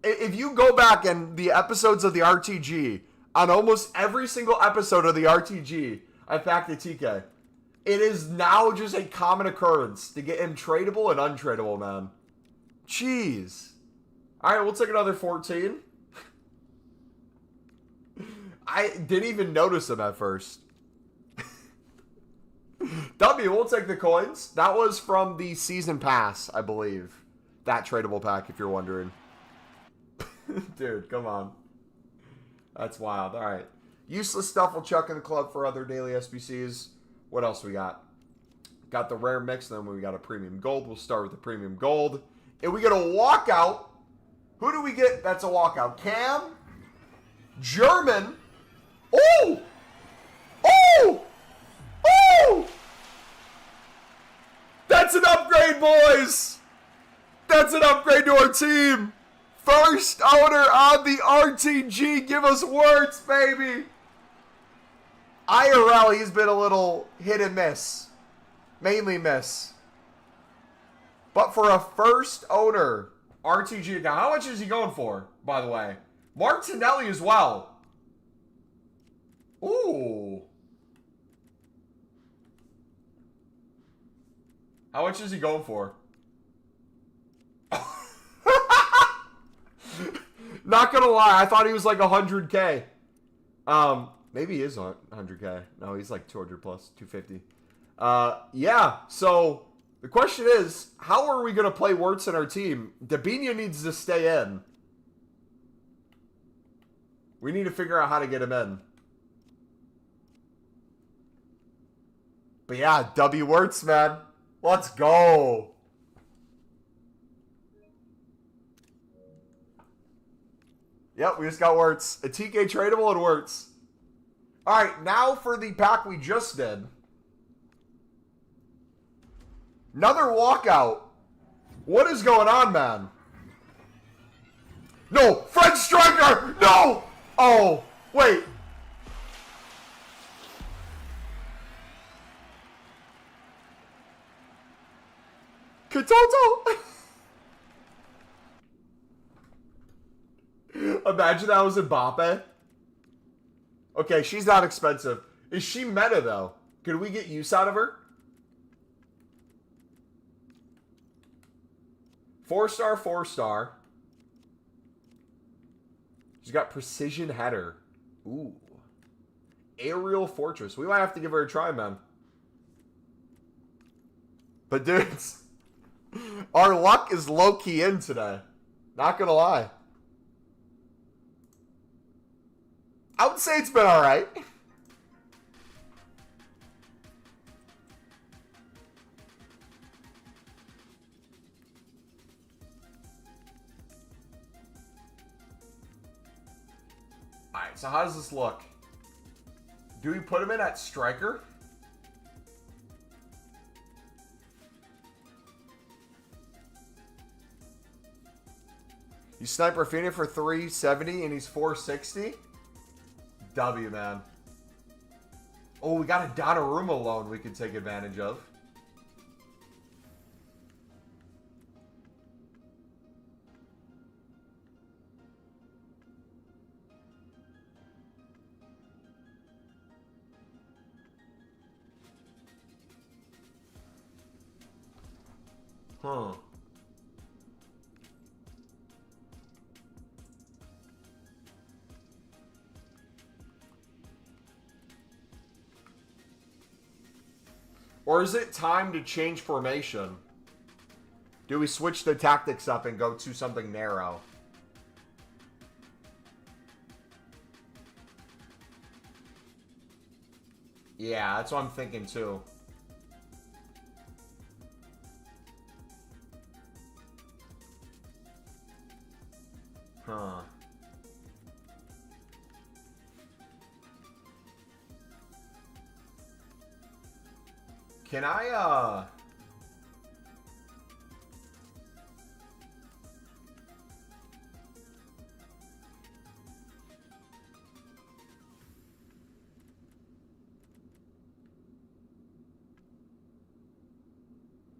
If you go back in the episodes of the RTG, on almost every single episode of the RTG, I packed a TK. It is now just a common occurrence to get him tradable and untradeable, man. Jeez. Alright, we'll take another 14. I didn't even notice him at first. W, we'll take the coins. That was from the season pass, I believe. That tradable pack, if you're wondering. Dude, come on. That's wild. Alright. Useless stuff we'll chuck in the club for other daily SBCs. What else we got? Got the rare mix, then we got a premium gold. We'll start with the premium gold. If we get a walkout, who do we get that's a walkout? Cam? German. Oh! Oh! Oh! That's an upgrade, boys! That's an upgrade to our team! First owner on the RTG. Give us words, baby! IRL, he's been a little hit and miss. Mainly miss. But for a first owner, RTG. Now, how much is he going for, by the way? Martinelli as well. Ooh. How much is he going for? Not gonna lie, I thought he was like 100K. Maybe he is 100K. No, he's like 200 plus, 250. Yeah, so the question is, how are we gonna play Wirtz in our team? Dabinia needs to stay in. We need to figure out how to get him in. But yeah, W Wirtz, man. Let's go. Yep, we just got Wirtz. A TK tradable and Wirtz. Alright, now for the pack we just did. Another walkout. What is going on, man? No! French striker! No! Oh, wait. Katoto! Imagine that was Mbappe. Okay, she's not expensive. Is she meta, though? Could we get use out of her? 4-star, 4-star. She's got precision header. Ooh. Aerial fortress. We might have to give her a try, man. But, dudes, our luck is low-key in today. Not gonna lie. I would say it's been alright. Alright, so how does this look? Do we put him in at striker? You snipe Rafinha for 370 and he's 460? W, man. Oh, we got a Donnarumma loan we could take advantage of. Huh. Or is it time to change formation? Do we switch the tactics up and go to something narrow? Yeah, that's what I'm thinking too. Huh. Can I,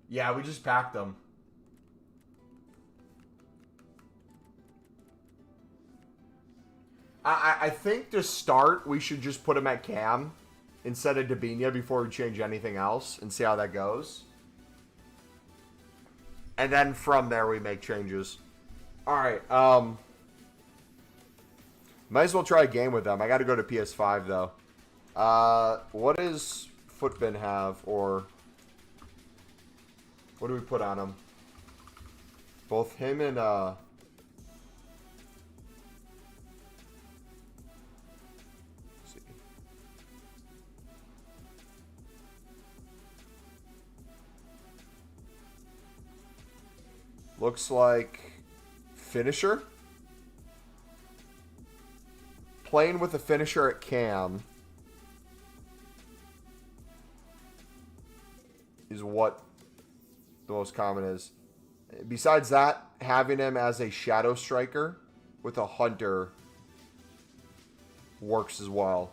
Yeah, we just packed them. I think to start, we should just put him at cam instead of Dabinia before we change anything else and see how that goes. And then from there, we make changes. Alright, might as well try a game with them. I got to go to PS5, though. What does Footbin have, or what do we put on him? Both him and, let's see. Looks like finisher. playing with a finisher at cam is what the most common is. Besides that, having him as a shadow striker with a hunter works as well.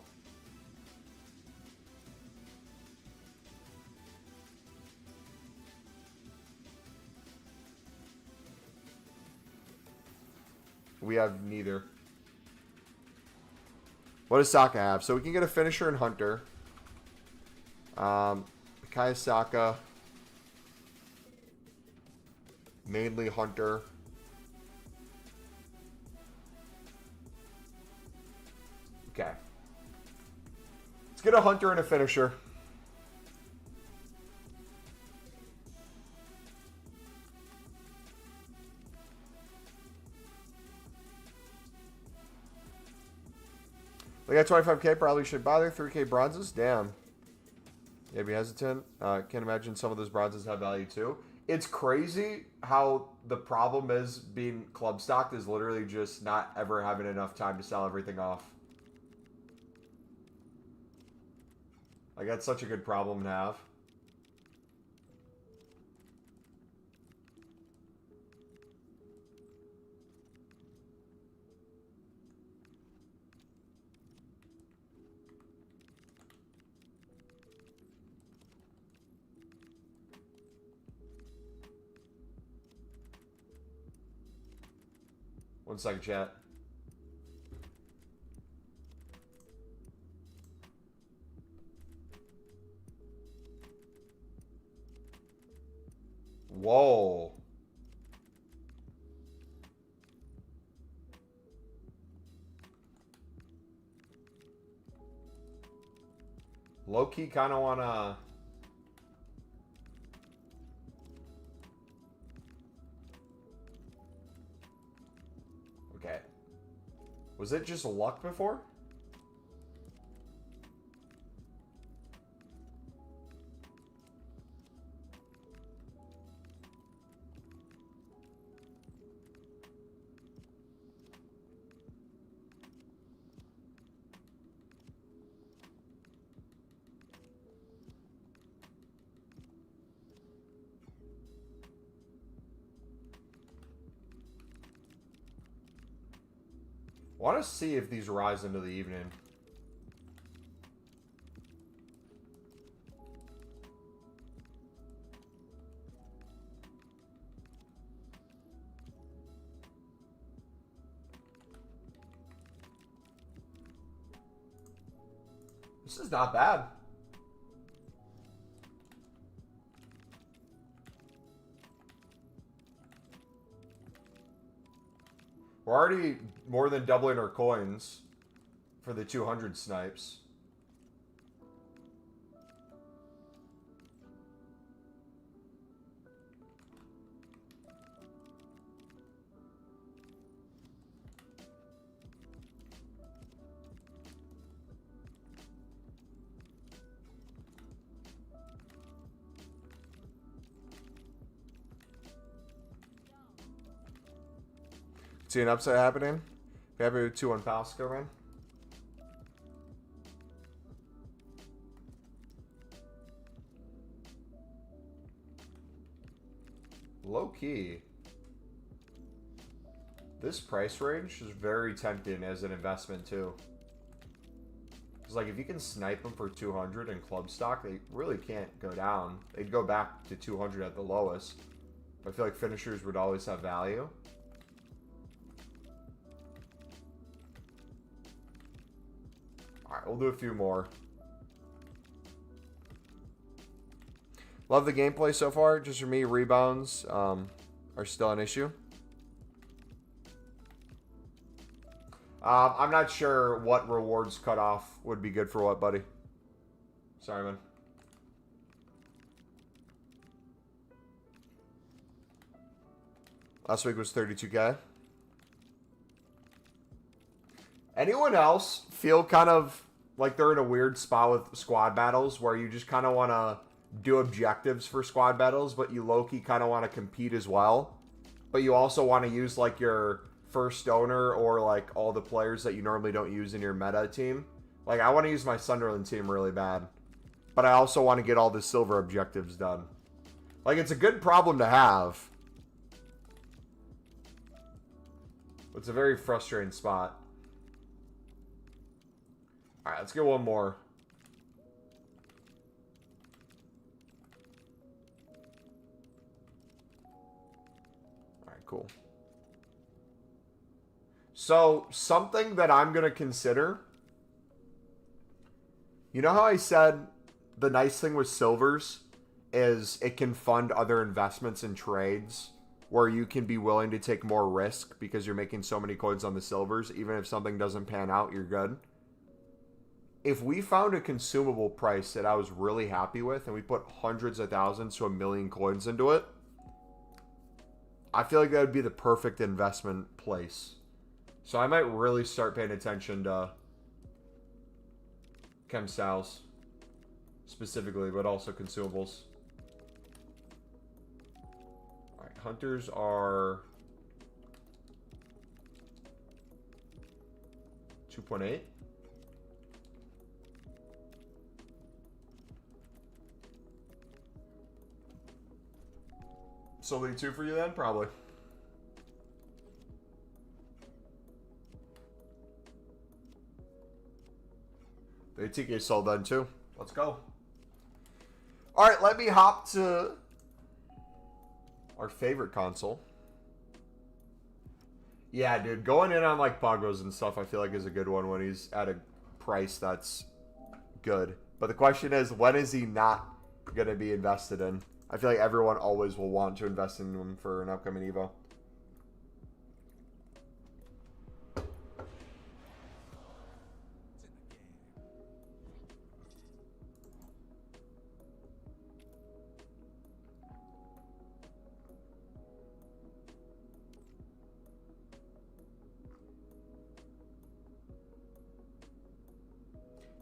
We have neither. What does Saka have? So we can get a finisher and hunter. Bukayo Saka. Mainly hunter. Okay. Let's get a hunter and a finisher. We got 25k, probably should bother. 3k bronzes, damn. Yeah, be hesitant. Can't imagine some of those bronzes have value too. It's crazy how the problem is being club stocked is literally just not ever having enough time to sell everything off. Like, that's such a good problem to have. One second, chat. Whoa. Low-key kind of want to... Okay. Was it just luck before? I want to see if these rise into the evening. This is not bad. We're already more than doubling our coins for the 200 snipes. See an upset happening? Happy with 2-1 Pasco, man. Low key. This price range is very tempting as an investment too. It's like if you can snipe them for 200 in club stock, they really can't go down. They'd go back to 200 at the lowest. I feel like finishers would always have value. Alright, we'll do a few more. Love the gameplay so far. Just for me, rebounds are still an issue. I'm not sure what rewards cutoff would be good for what, buddy. Sorry, man. Last week was 32K. Anyone else feel kind of like they're in a weird spot with squad battles where you just kind of want to do objectives for squad battles, but you low-key kind of want to compete as well, but you also want to use like your first owner or like all the players that you normally don't use in your meta team. Like I want to use my Sunderland team really bad, but I also want to get all the silver objectives done. Like it's a good problem to have. It's a very frustrating spot. All right, let's get one more. All right, cool. So, something that I'm going to consider. You know how I said the nice thing with silvers is it can fund other investments and trades where you can be willing to take more risk because you're making so many coins on the silvers. Even if something doesn't pan out, you're good. If we found a consumable price that I was really happy with and we put hundreds of thousands to 1 million coins into it, I feel like that would be the perfect investment place. So I might really start paying attention to chem styles specifically, but also consumables. All right, hunters are 2.8. Solely 2 for you then? Probably. The TK sold then too. Let's go. Alright, let me hop to our favorite console. Yeah, dude, going in on like Pogos and stuff I feel like is a good one when he's at a price that's good. But the question is, when is he not going to be invested in? I feel like everyone always will want to invest in him for an upcoming Evo.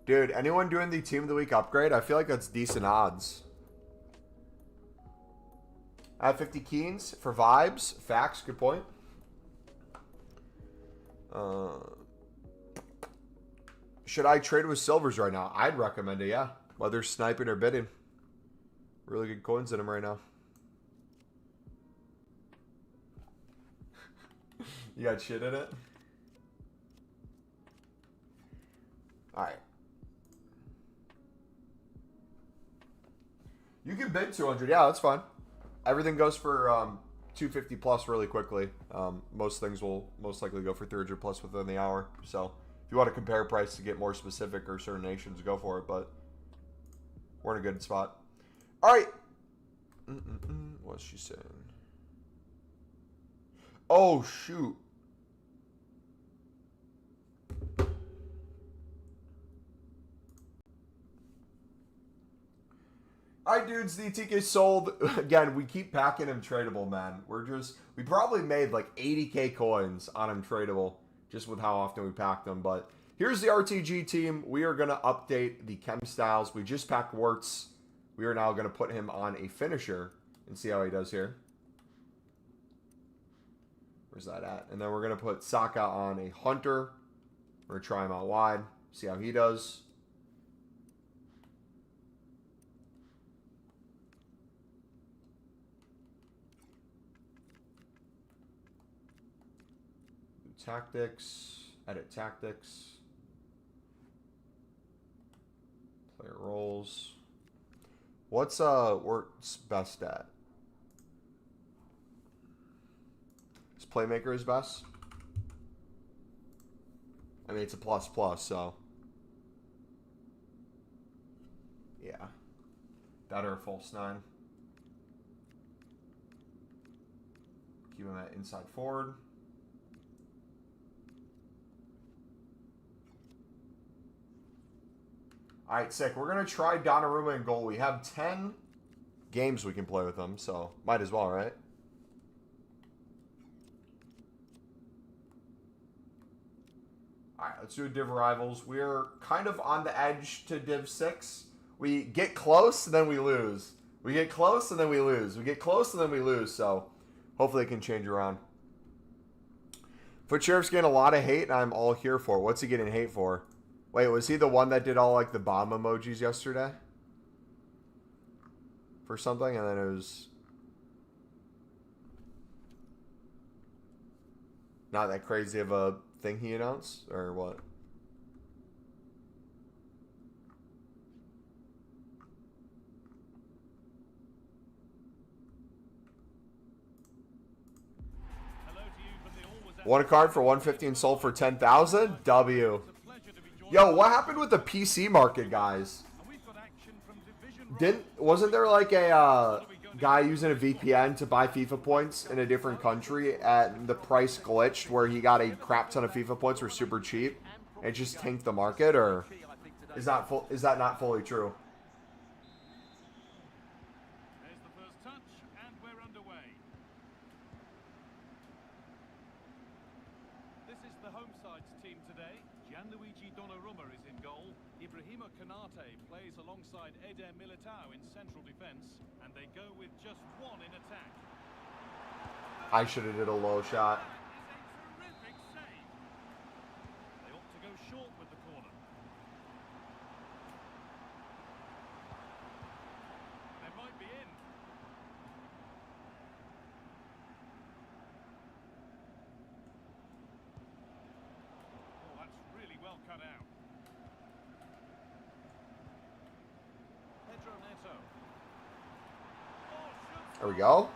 Dude, anyone doing the Team of the Week upgrade? I feel like that's decent odds. I have 50 Keens for vibes. Facts, good point. Should I trade with silvers right now? I'd recommend it, yeah. Whether sniping or bidding. Really good coins in them right now. You got shit in it? Alright. You can bid 200. Yeah, that's fine. Everything goes for 250 plus really quickly. Most things will most likely go for 300 plus within the hour. So if you want to compare price to get more specific or certain nations, go for it. But we're in a good spot. All right. What's she saying? Oh, shoot. Alright, dudes, the TK sold. Again, we keep packing him tradable, man. We probably made like 80k coins on him tradable just with how often we packed them. But here's the RTG team. We are going to update the chem styles. We just packed Wirtz. We are now going to put him on a finisher and see how he does here. Where's that at? And then we're going to put Saka on a hunter. We're going to try him out wide, see how he does. Tactics, edit tactics, player roles. What's Wirtz best at? Is playmaker his best? I mean, it's a plus, so yeah, that or a false 9. Keep him at inside forward. All right, sick. We're going to try Donnarumma in goal. We have 10 games we can play with him, so might as well, right? All right, let's do a Div Rivals. We're kind of on the edge to Div 6. We get close, and then we lose. We get close, and then we lose. We get close, and then we lose, so hopefully it can change around. Foot Sheriff's getting a lot of hate, and I'm all here for it. What's he getting hate for? Wait, was he the one that did all, like, the bomb emojis yesterday? For something, and then it was... not that crazy of a thing he announced? Or what? One card for 115 sold for 10,000. W. Yo, what happened with the PC market, guys? Wasn't there like a guy using a VPN to buy FIFA points in a different country and the price glitched where he got a crap ton of FIFA points for super cheap? And it just tanked the market, or is that not fully true? I should have did a low shot. They ought to go short with the corner. They might be in. Oh, that's really well cut out. Pedro Neto. There we go.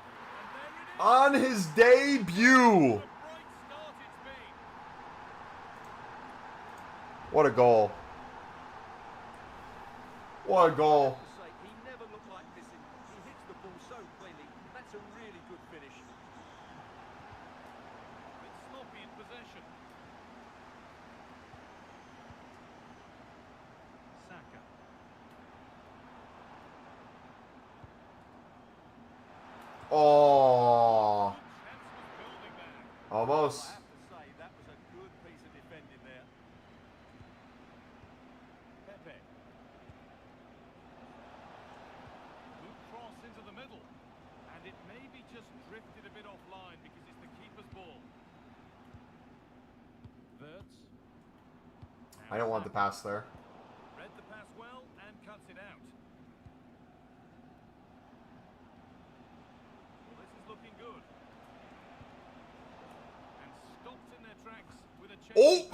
On his debut. What a goal. What a goal. He never looked like this. He hits the ball so cleanly. That's a really good finish. It's sloppy in possession. Saka. Oh. Almost. I have to say, that was a good piece of defending there. Pepe. Good cross into the middle. And it maybe just drifted a bit offline because it's the keeper's ball. Wirtz. I don't want the pass there. Read the pass well and cuts it out. Well, this is looking good. And stopped in their tracks with a change. Oh!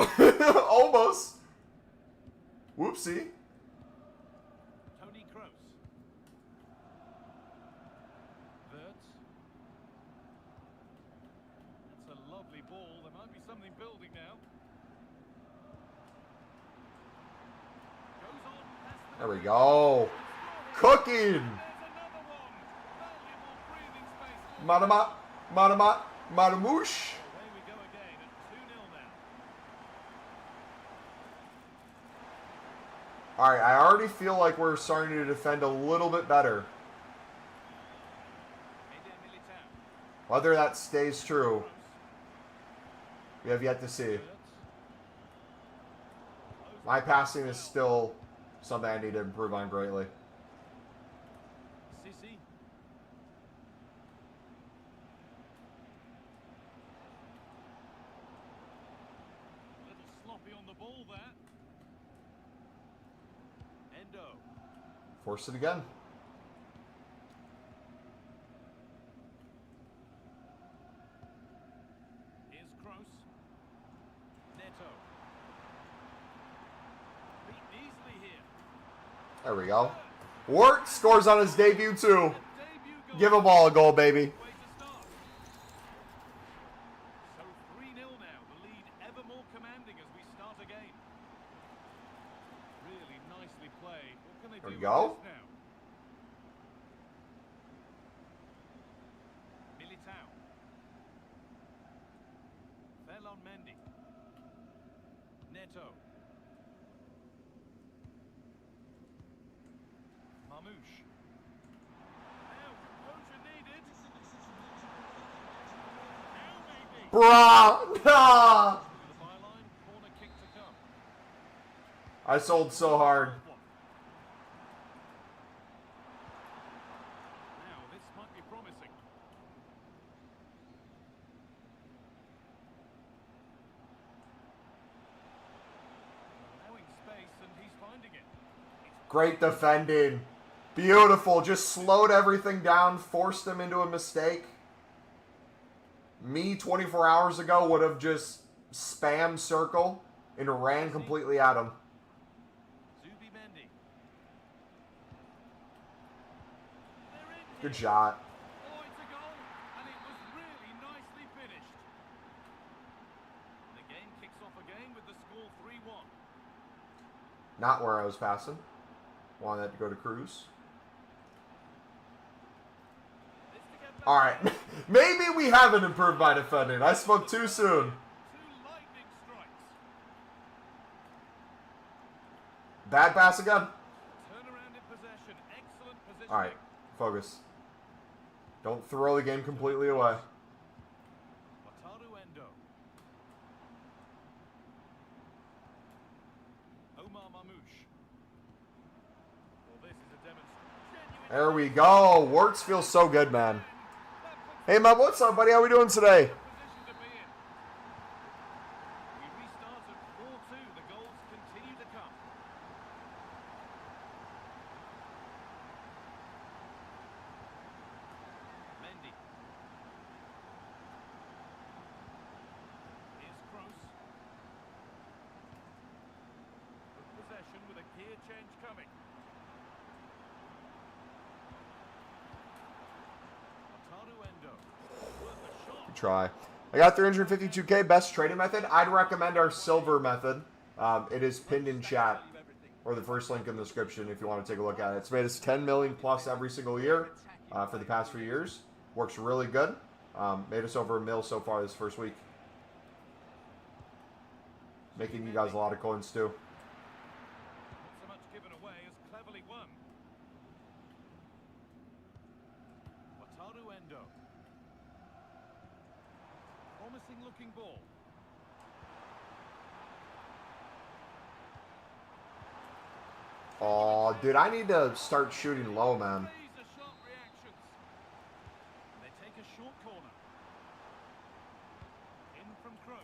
Almost. Whoopsie. Tony Kroos. Wirtz. That's a lovely ball. There might be something building now. Goes on past the There we go. Cooking. There's another one. Valuable breathing space. Maramouche. Away we go again at 2-0 now. Alright, I already feel like we're starting to defend a little bit better. Eder Militao. Whether that stays true, we have yet to see. My passing is still something I need to improve on greatly. Sissi. A little sloppy on the ball there. Endo. Force it again. Here's Kroos. Neto. Beat easily here. There we go. Wart scores on his debut too. Debut goal. Give them all a goal, baby. Way to start. So 3-0 now. The lead ever more commanding as we start again. Really nicely played. What can they There do we go. with this now? Militao. Ferland Mendy. Neto. Mamouche. Now composure needed. Now maybe. Bruh! Nah! The byline, corner kick to come. I sold so hard. Now this might be promising. Great defending. Beautiful. Just slowed everything down, forced him into a mistake. Me 24 hours ago would have just spammed circle and ran completely at him. Good shot. Oh, it's a goal, and it was really nicely finished. And the game kicks off again with the score 3-1. Not where I was passing. Wanted that to go to Cruz. All right. Maybe we haven't improved by defending. I spoke too soon. Two lightning strikes. Bad pass again. Turnaround in possession. Excellent positioning. All right. Focus. Don't throw the game completely away. Wataru Endo. Omar Mamouche. Well, this is a demonstration. There we go. Works feels so good, man. Hey, Mum, what's up, buddy? How we doing today? Position to be in. We restart at 4-2. The goals continue to come. Mendy. Here's Kroos. Good possession with a gear change coming. Wataru Endo. Worth a shot. Good try. I got 352K. Best trading method? I'd recommend our silver method. It is pinned in chat or the first link in the description if you want to take a look at it. It's made us 10 million plus every single year for the past few years. Works really good. Made us over $1 million so far this first week. Making you guys a lot of coins too. Not so much given away as cleverly won. Wataru Endo. Promising looking ball. Oh, dude, I need to start shooting low, man. Laser sharp reactions. And they take a short corner. In from Kroos.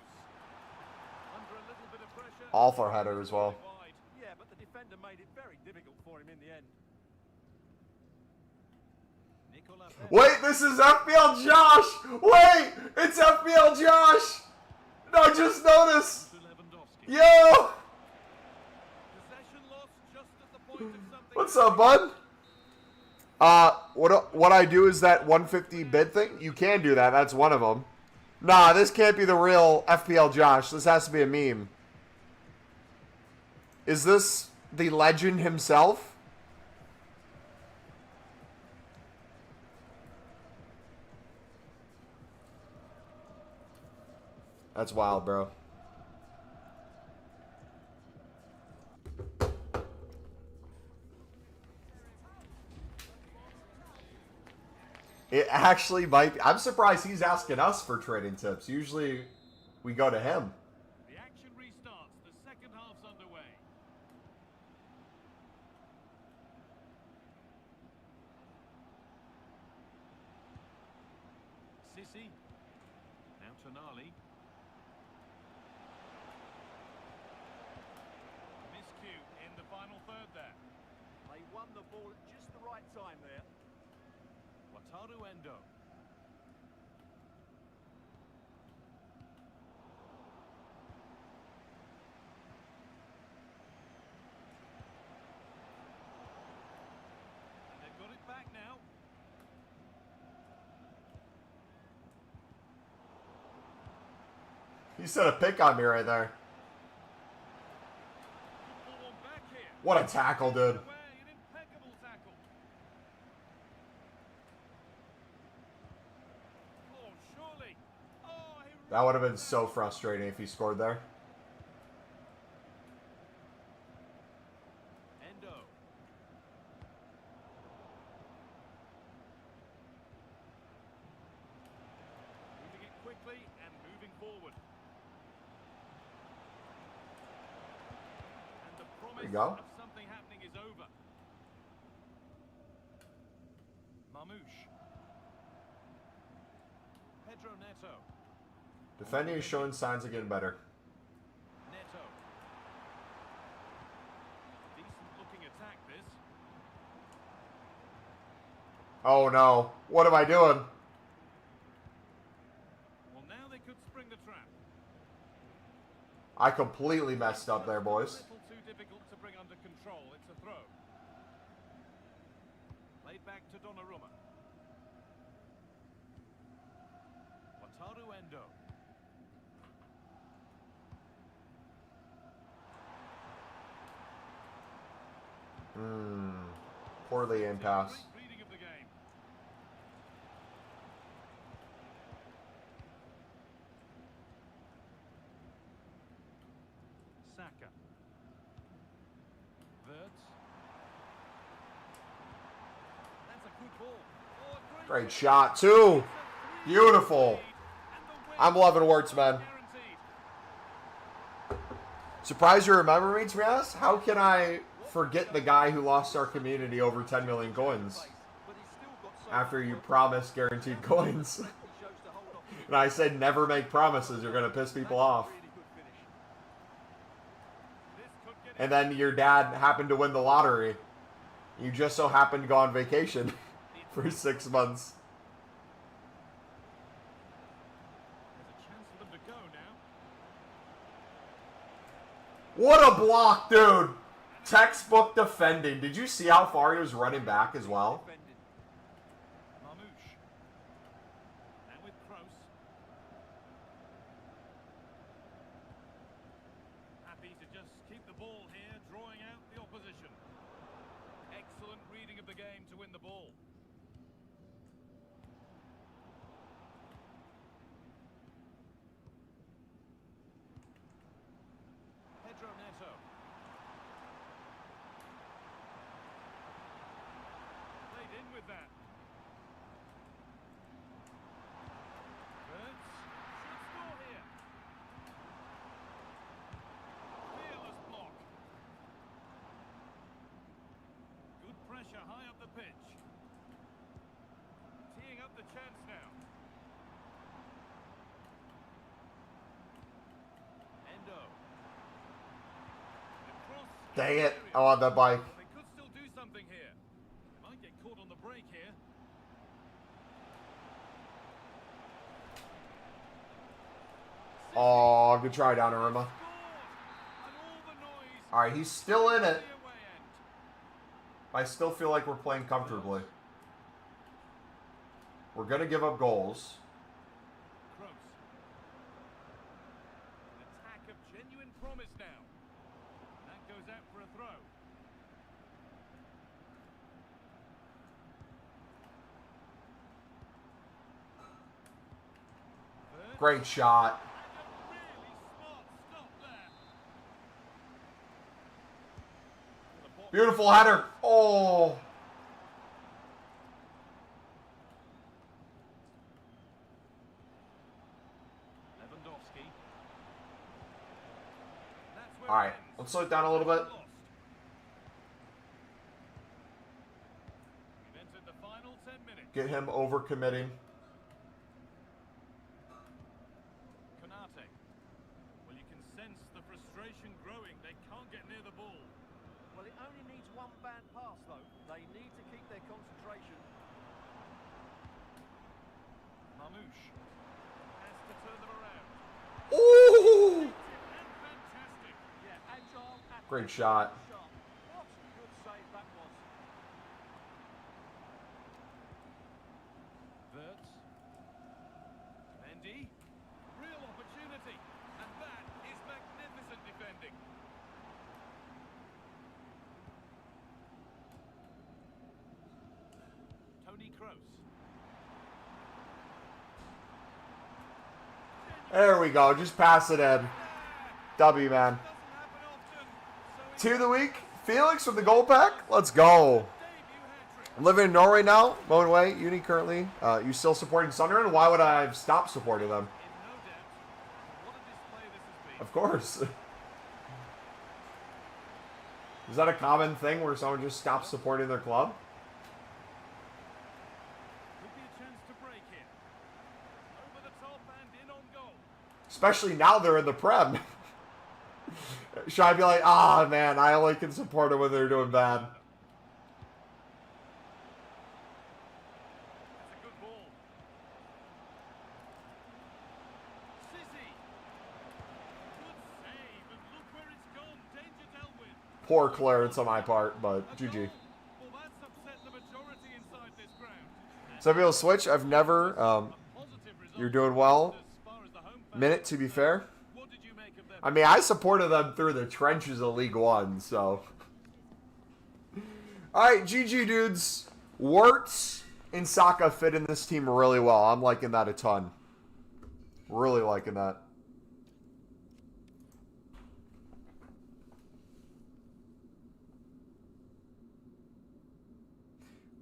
Under a little bit of pressure. All for header as well. Wide. Yeah, but the defender made it very difficult for him in the end. Nicola Wait, this is FBL Josh! Wait, it's FBL Josh! No, I just noticed! Lewandowski. Yo! Possession lost just at the point of something. What's up, bud? What I do is that 150 bid thing. You can do that. That's one of them. Nah, this can't be the real FPL Josh. This has to be a meme. Is this the legend himself? That's wild, bro. It actually might be. I'm surprised he's asking us for trading tips. Usually we go to him. The action restarts. The second half's underway. Sissi. Now Tonali. Miscue in the final third there. They won the ball at just the right time there. Wataru Endo. And they've got it back now. You set a pick on me right there. Good ball back here. What a tackle, dude. Away, an impeccable tackle. Oh, surely. Oh, he That would have been so frustrating if he scored there. Endo. Moving it quickly and moving forward. And the promise you go. of something happening is over. Mamouche. Pedro Neto. Defending is showing signs of getting better. Neto. Decent looking attack this. Oh no. What am I doing? Well, now they could spring the trap. I completely messed up there, boys. A little too difficult to bring under control. It's a throw. Played back to Donnarumma. Wataru Endo. Poorly in pass. Great reading of the game. Saka. Wirtz. That's a good ball. Oh, a Great shot, too. Beautiful. I'm loving Wirtz, man. Surprised you remember me, to be honest? How can I forget the guy who lost our community over 10 million coins after you promised guaranteed coins? And I said never make promises, you're going to piss people off. And then your dad happened to win the lottery. You just so happened to go on vacation for 6 months. What a block, dude! Textbook defending. Did you see how far he was running back as well? And with Kroos. Happy to just keep the ball here, drawing out the opposition. Excellent reading of the game to win the ball. Pedro Neto. Played in with that. Wirtz should score here. Fearless block. Good pressure high up the pitch. Teeing up the chance now. Endo. Dang it. I want that bike. They could still do something here. Might get caught on the break here. Oh, good try, Donnarumma. Alright, he's still in it. I still feel like we're playing comfortably. We're going to give up goals. Kroos. An attack of genuine promise now. That goes out for a throw. Wirtz. Great shot. And a really smart stop there. The ball- Beautiful header. Oh. Lewandowski. That's where All right, it ends. let's slow it down a little bit. Lost. We've entered the final 10 minutes. Get him overcommitting. Konate. Well, you can sense the frustration growing. They can't get near the ball. Well, it only needs one bad pass, though. They need to keep their concentration. Mamouche has to turn them around. Ooh. And fantastic. Yeah, agile. Great shot. Sharp. What a good save that was. Wirtz. Mendy. Real opportunity. And that is magnificent defending. Toni Kroos. There we go. Just pass it in. W, man. Doesn't happen often. So Two of the week. Felix with the goal pack. Let's go. debut hat-trick. I'm living in Norway now. MumboElite uni currently. You still supporting Sunderland? Why would I have stopped supporting them? In no doubt. What a display this has been. Of course. Is that a common thing where someone just stops supporting their club? Could be a chance to break here. Over the top and in on goal. Especially now they're in the Prem. Should I be like, ah, man, I only can support them when they're doing bad? Poor clearance on my part, but GG. Well, that's upset the majority inside this ground. Some people switch. I've never. Positive result. You're doing well. As far as the home fans Minute, to be fair. What did you make of their I mean, I supported them through the trenches of League One, so. Alright, GG, dudes. Wirtz and Saka fit in this team really well. I'm liking that a ton. Really liking that.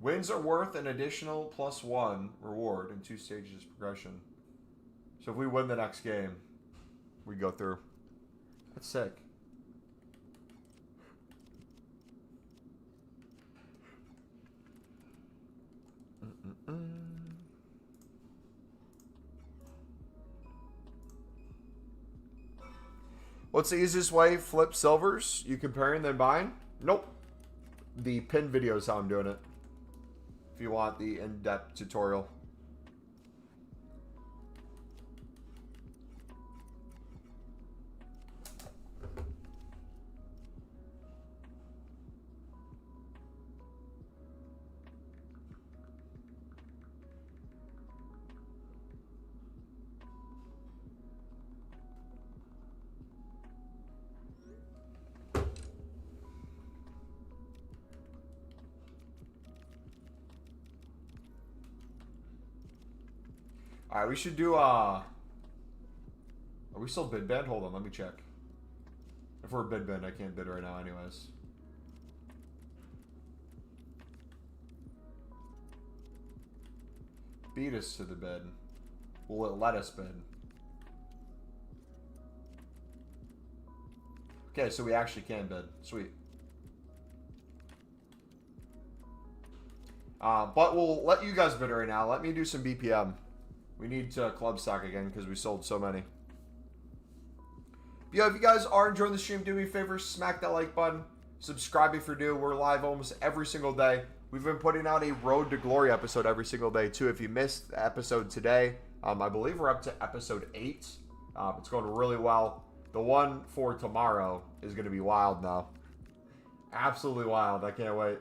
Wins are worth an additional +1 reward in 2 stages of progression. So if we win the next game, we go through. That's sick. What's the easiest way? Flip silvers? You comparing then buying? Nope. The pin video is how I'm doing it. If you want the in-depth tutorial. Alright, we should do, are we still bid banned? Hold on, let me check. If we're bid banned, I can't bid right now anyways. Beat us to the bid. Will it let us bid? Okay, so we actually can bid. Sweet. But we'll let you guys bid right now. Let me do some BPM. We need to club stock again because we sold so many. But yeah, if you guys are enjoying the stream, do me a favor, smack that like button. Subscribe if you're new. We're live almost every single day. We've been putting out a Road to Glory episode every single day too. If you missed the episode today, I believe we're up to episode 8. It's going really well. The one for tomorrow is going to be wild now. Absolutely wild. I can't wait.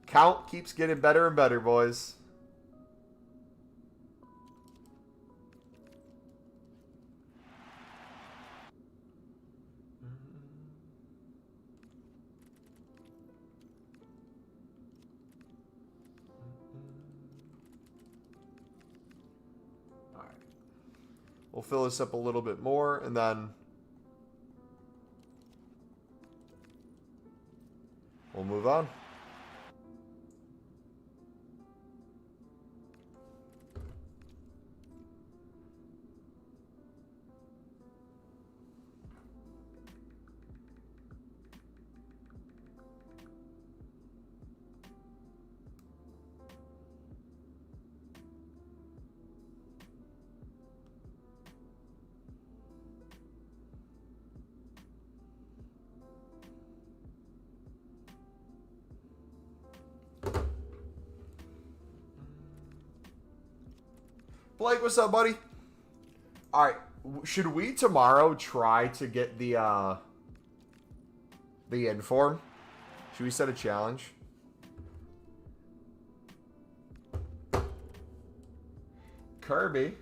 Count keeps getting better and better, boys. We'll fill this up a little bit more, and then we'll move on. Blake, what's up, buddy? All right, should we tomorrow try to get the inform? Should we set a challenge? Kirby.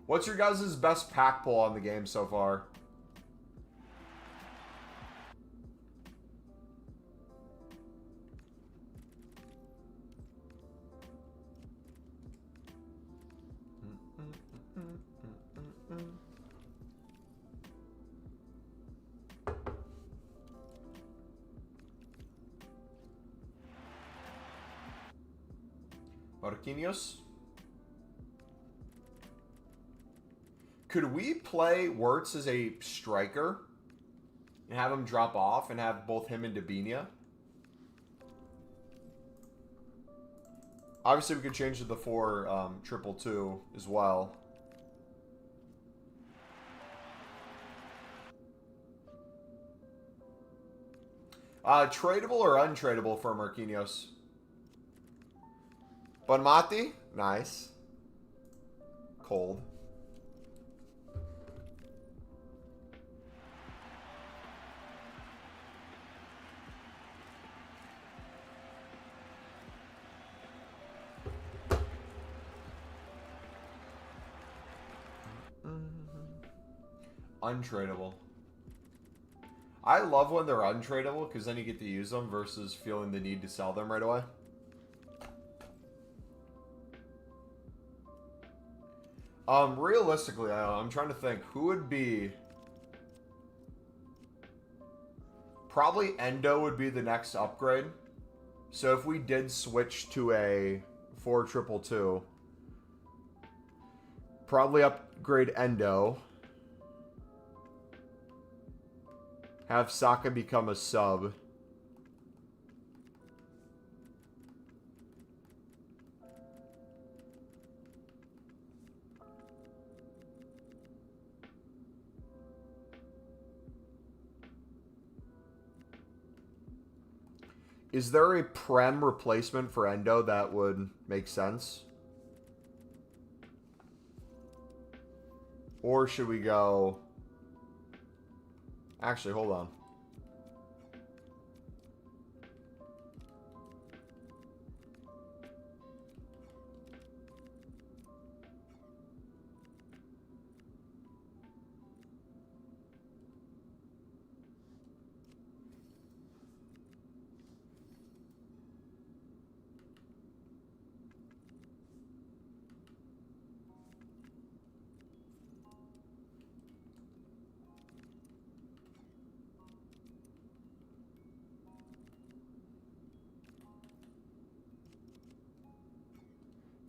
What's your guys' best pack pull on the game so far? Marquinhos? Could we play Wirtz as a striker and have him drop off and have both him and Dabinia? Obviously, we could change to the 4-2-2 as well. Tradable or untradeable for Marquinhos? Bonmati? Nice. Cold. Untradeable. I love when they're untradeable because then you get to use them versus feeling the need to sell them right away. Realistically, I'm trying to think who would be. Probably Endo would be the next upgrade. So if we did switch to a 4-2-2, probably upgrade Endo. Have Saka become a sub. Is there a Prem replacement for Endo that would make sense? Or should we go... Actually, hold on.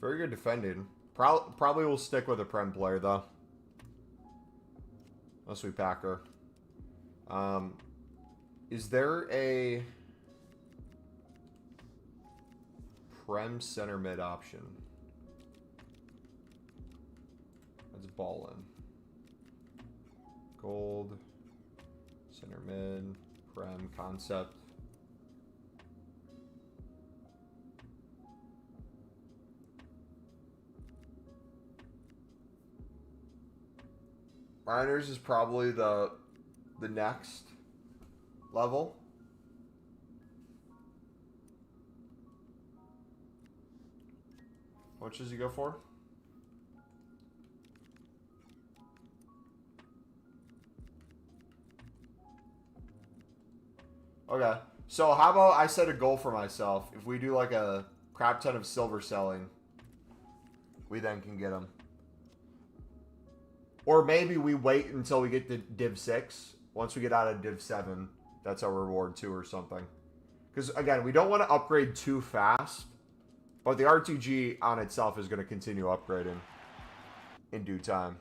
Very good defending. Probably will stick with a Prem player, though. Unless we pack her. Is there a Prem center mid option? That's ballin'. Gold. Center mid. Prem concept. Miners is probably the next level. How much does he go for? Okay. So how about I set a goal for myself? If we do like a crap ton of silver selling, we then can get him. Or maybe we wait until we get to Div 6. Once we get out of Div 7, that's our reward too or something. Because, again, we don't want to upgrade too fast. But the RTG on itself is going to continue upgrading in due time.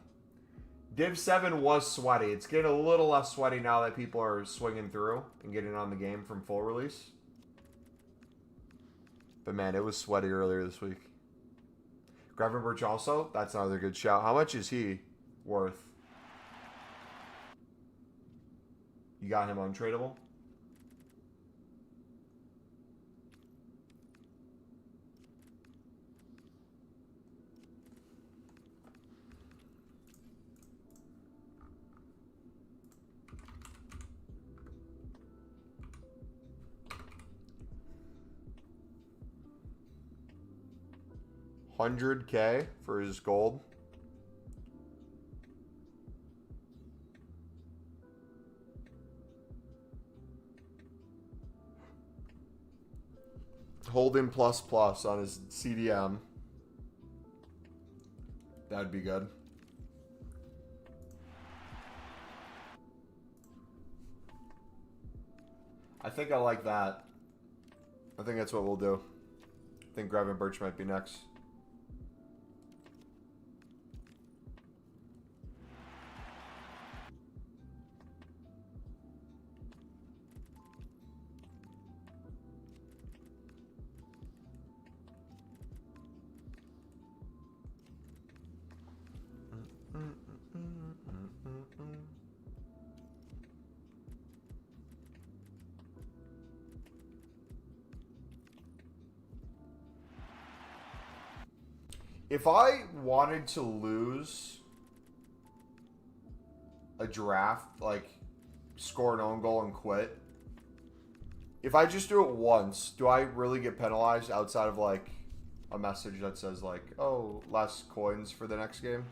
Div 7 was sweaty. It's getting a little less sweaty now that people are swinging through and getting on the game from full release. But, man, it was sweaty earlier this week. Gravenberch also, that's another good shout. How much is he worth? You got him untradeable? $100K for his gold. Holding plus on his CDM. That'd be good. I think I like that. I think that's what we'll do. I think Gravenberch might be next. If I wanted to lose a draft, like score an own goal and quit, if I just do it once, do I really get penalized outside of like a message that says like, oh, less coins for the next game?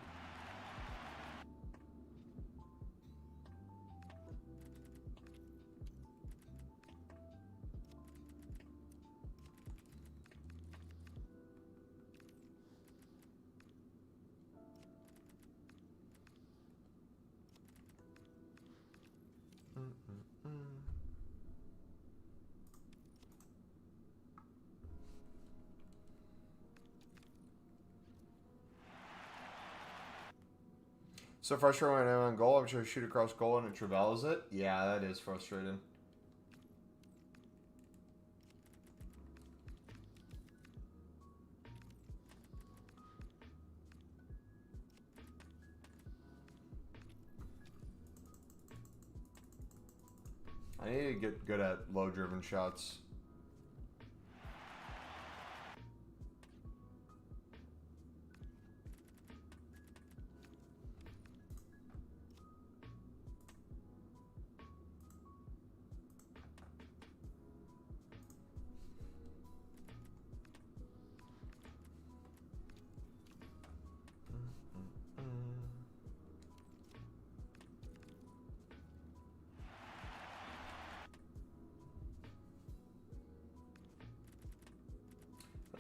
So frustrating when I'm on goal. I'm trying to shoot across goal and it travels it. Yeah, that is frustrating. I need to get good at low-driven shots.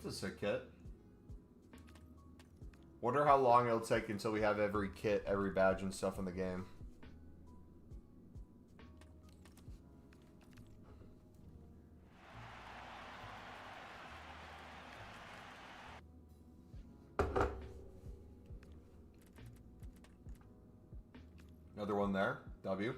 That's a sick kit. Wonder how long it'll take until we have every kit, every badge and stuff in the game. Another one there. W.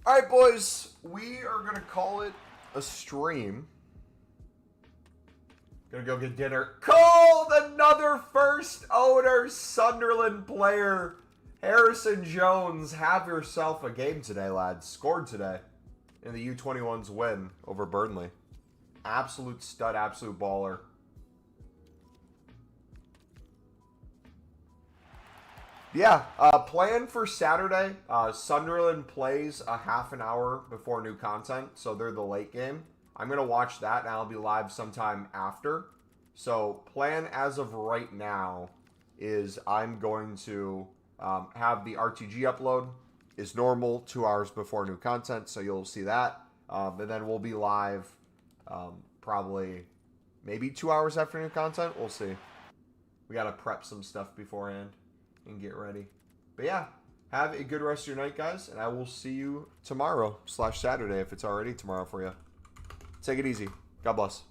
All right, boys. We are going to call it a stream. Gonna go get dinner. Called another first owner Sunderland player. Harrison Jones, have yourself a game today, lads. Scored today in the U21's win over Burnley. Absolute stud, absolute baller. Yeah, plan for Saturday. Sunderland plays a half an hour before new content, so they're the late game. I'm going to watch that, and I'll be live sometime after. So plan as of right now is I'm going to have the RTG upload is normal 2 hours before new content, so you'll see that. And then we'll be live probably maybe 2 hours after new content. We'll see. We got to prep some stuff beforehand and get ready. But yeah, have a good rest of your night, guys, and I will see you tomorrow / Saturday if it's already tomorrow for you. Take it easy. God bless.